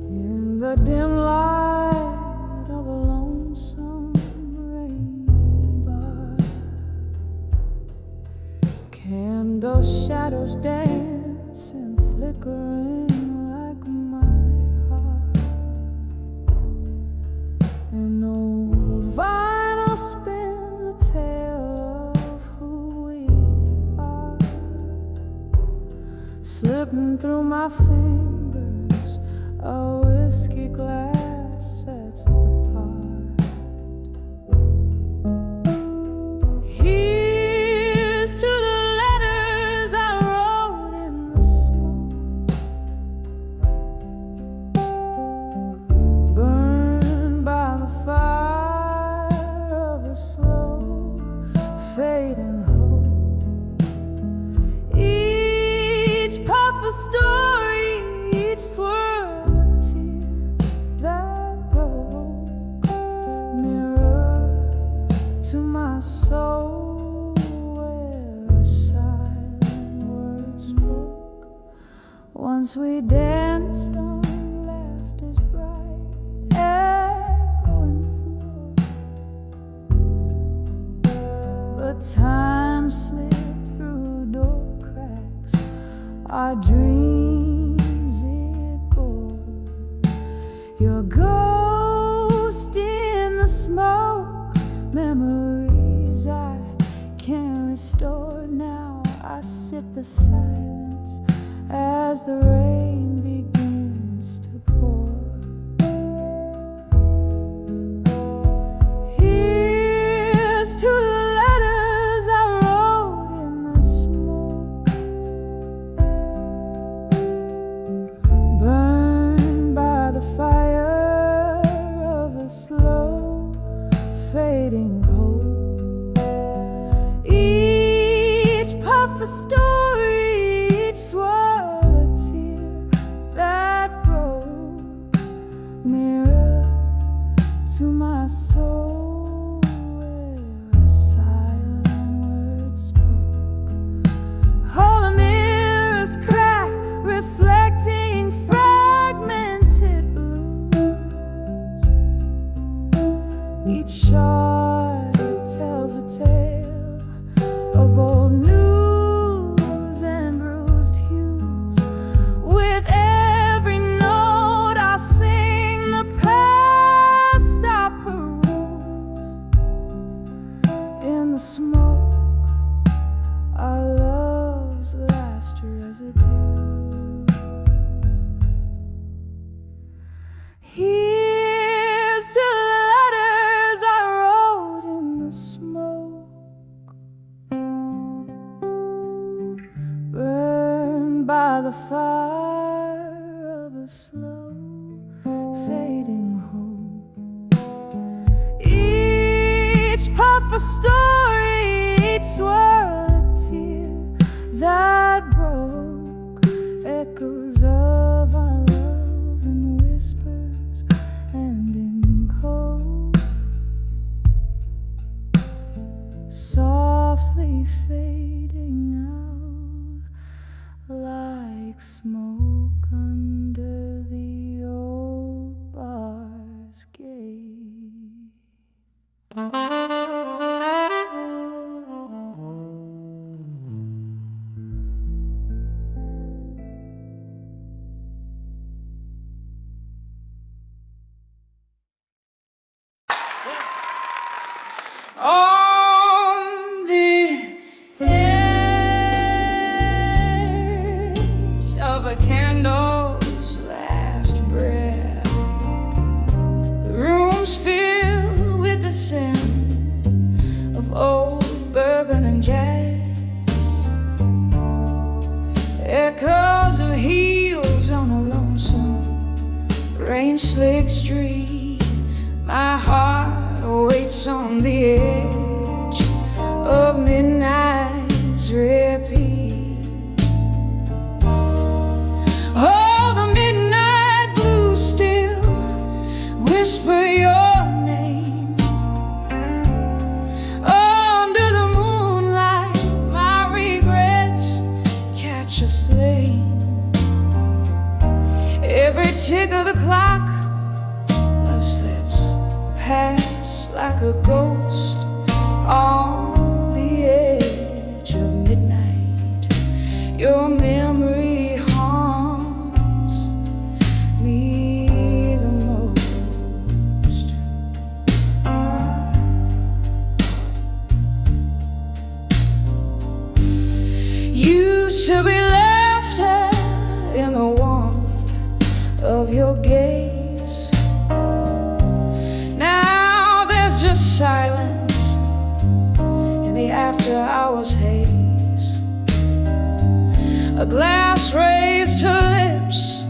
In the dim light of a lonesome rain bar, candle shadows dance and flickering like my heart. An old vinyl spins a tale of who we are, slipping through my fingers. A whiskey glass sets the part. Here's to the letters I wrote in the smoke, burned by the fire of a slow fading hope. Each puff a story, each swirl to my soul, where a silent word spoke. Once we danced on laughter's bright echoing floor, but time slipped through door cracks, our dreams it bore. Your ghost in the smoke, memories I can't restore now. I I sip the silence as the rain begins to pour. Here's to the letters I wrote in the smoke, burned by the fire of a slow fading hope. Each puff a story, each swirl a tear that broke, mirror to my soul where a silent word spoke. All the mirrors cracked, reflecting fragmented blues. Each shard tells a tale of old news and bruised hues. With every note I sing the past I peruse. In the smoke, our love's last residue. Here's to the letters I wrote in the smoke, burned by the fire of a slow fading hope. Each puff a story, each swirl a tear that broke, echoes of our love in whispers and in cold, softly fading out like smoke under the old bar's gate. On the edge of a candle's last breath, the room's filled with the scent of old bourbon and jazz, echoes of heels on a lonesome rain-slick street. My heart waits on the edge of midnight's repeat. Oh, the midnight blues still whisper your name. Under the moonlight, my regrets catch a flame. Every tick of the clock, love slips past like a ghost on the edge of midnight. Your memory haunts me the most. Used to be laughter in the warmth of your gaze. Now there's just silence in the after hours haze. A glass raised to lips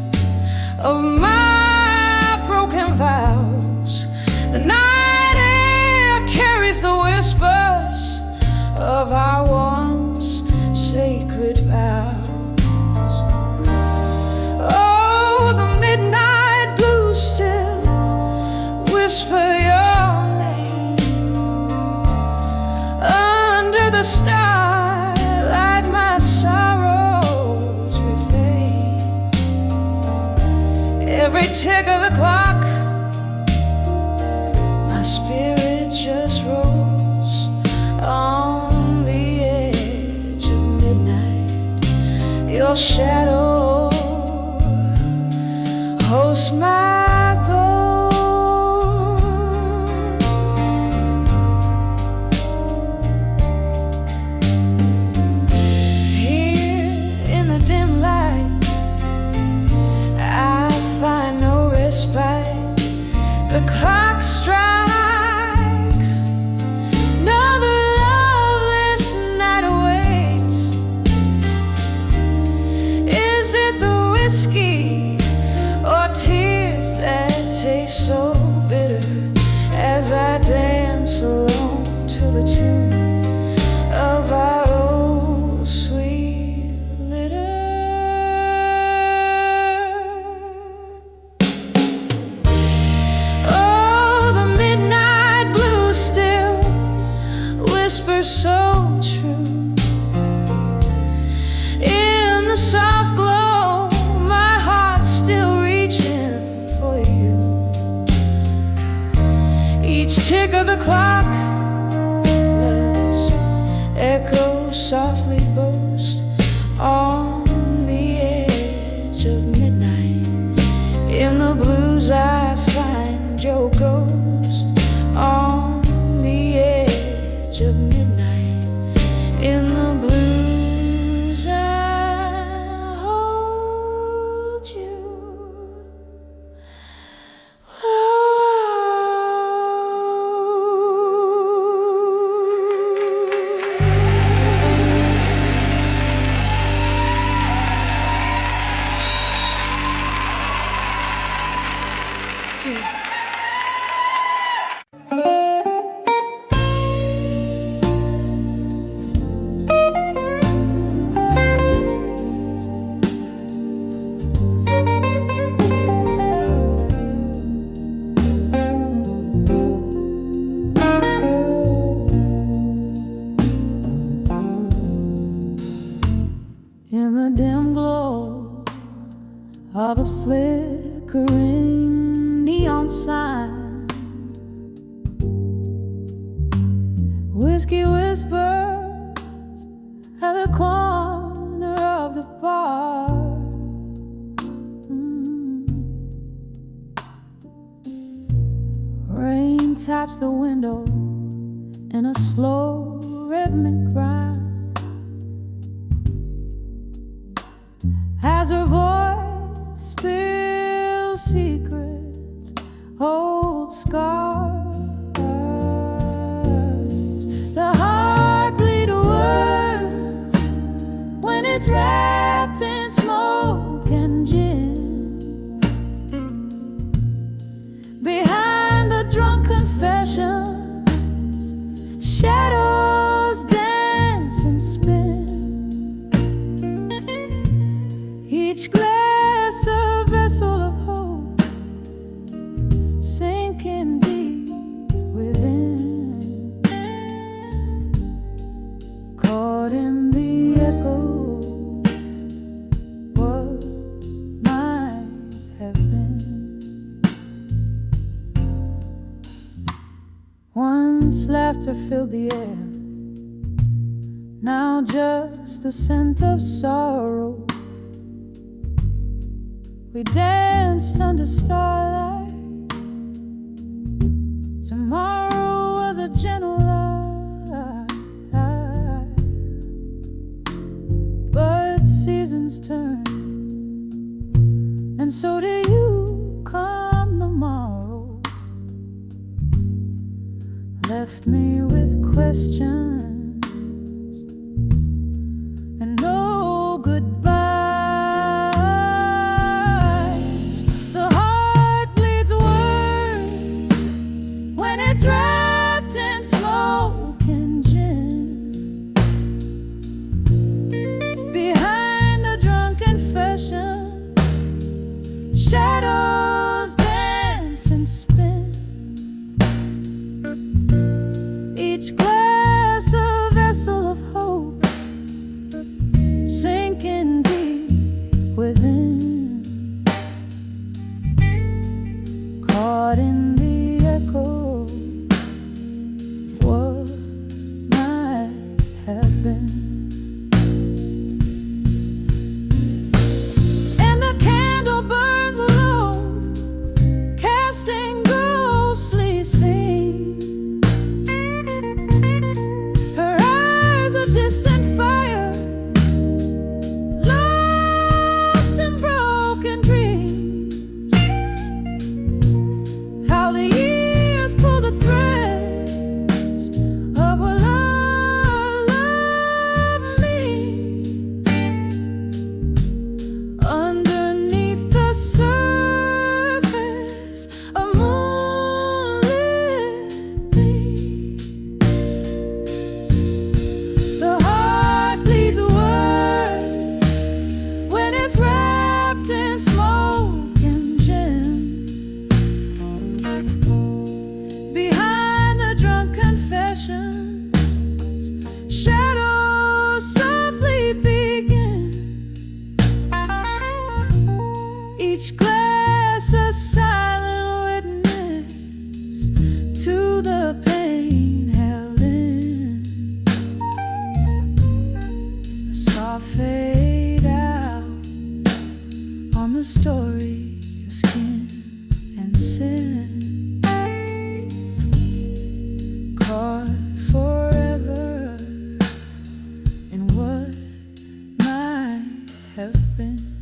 of my broken vows. The night air carries the whispers of our once sacred vows. Oh, the midnight blues still whisper your name. Under the starlight, my sorrows refrain. Every tick of the clock, my spirit just rolls on the edge of midnight. Your shadow hosts my goal. whiskey or tears that taste so bitter as I dance alone to the tune of our old sweet litter. Oh, the midnight blue still whispers so true. In the soft glow, my heart's still reaching for you. Each tick of the clock, love's echo softly boast on the edge of midnight. In the blues I find your ghost on the edge of midnight. In the blues I hold you. In the dim glow of a flickering neon sign, whiskey whispers at the corner of the bar. Rain taps the window in a slow rhythmic grind. As her voice spills secrets, old scars, the heart bleed words when it's wrapped in smoke and gin. Behind the drunk confessions, shadows dance and spin. Each glass a vessel of hope, sinking deep within, caught in the echo, what might have been. Once laughter filled the air, now just the scent of sorrow. We danced under starlight. Tomorrow was a gentle lie, but seasons turn, and so do you. Come the morrow, left me with questions and no goodbye. It's wrapped in smoke and gin. Behind the drunk confessions, shadows dance and spin. Each glass a vessel of hope, sinking deep within, caught in the echo. Distant fire, lost in story of skin and sin, caught forever in what might have been.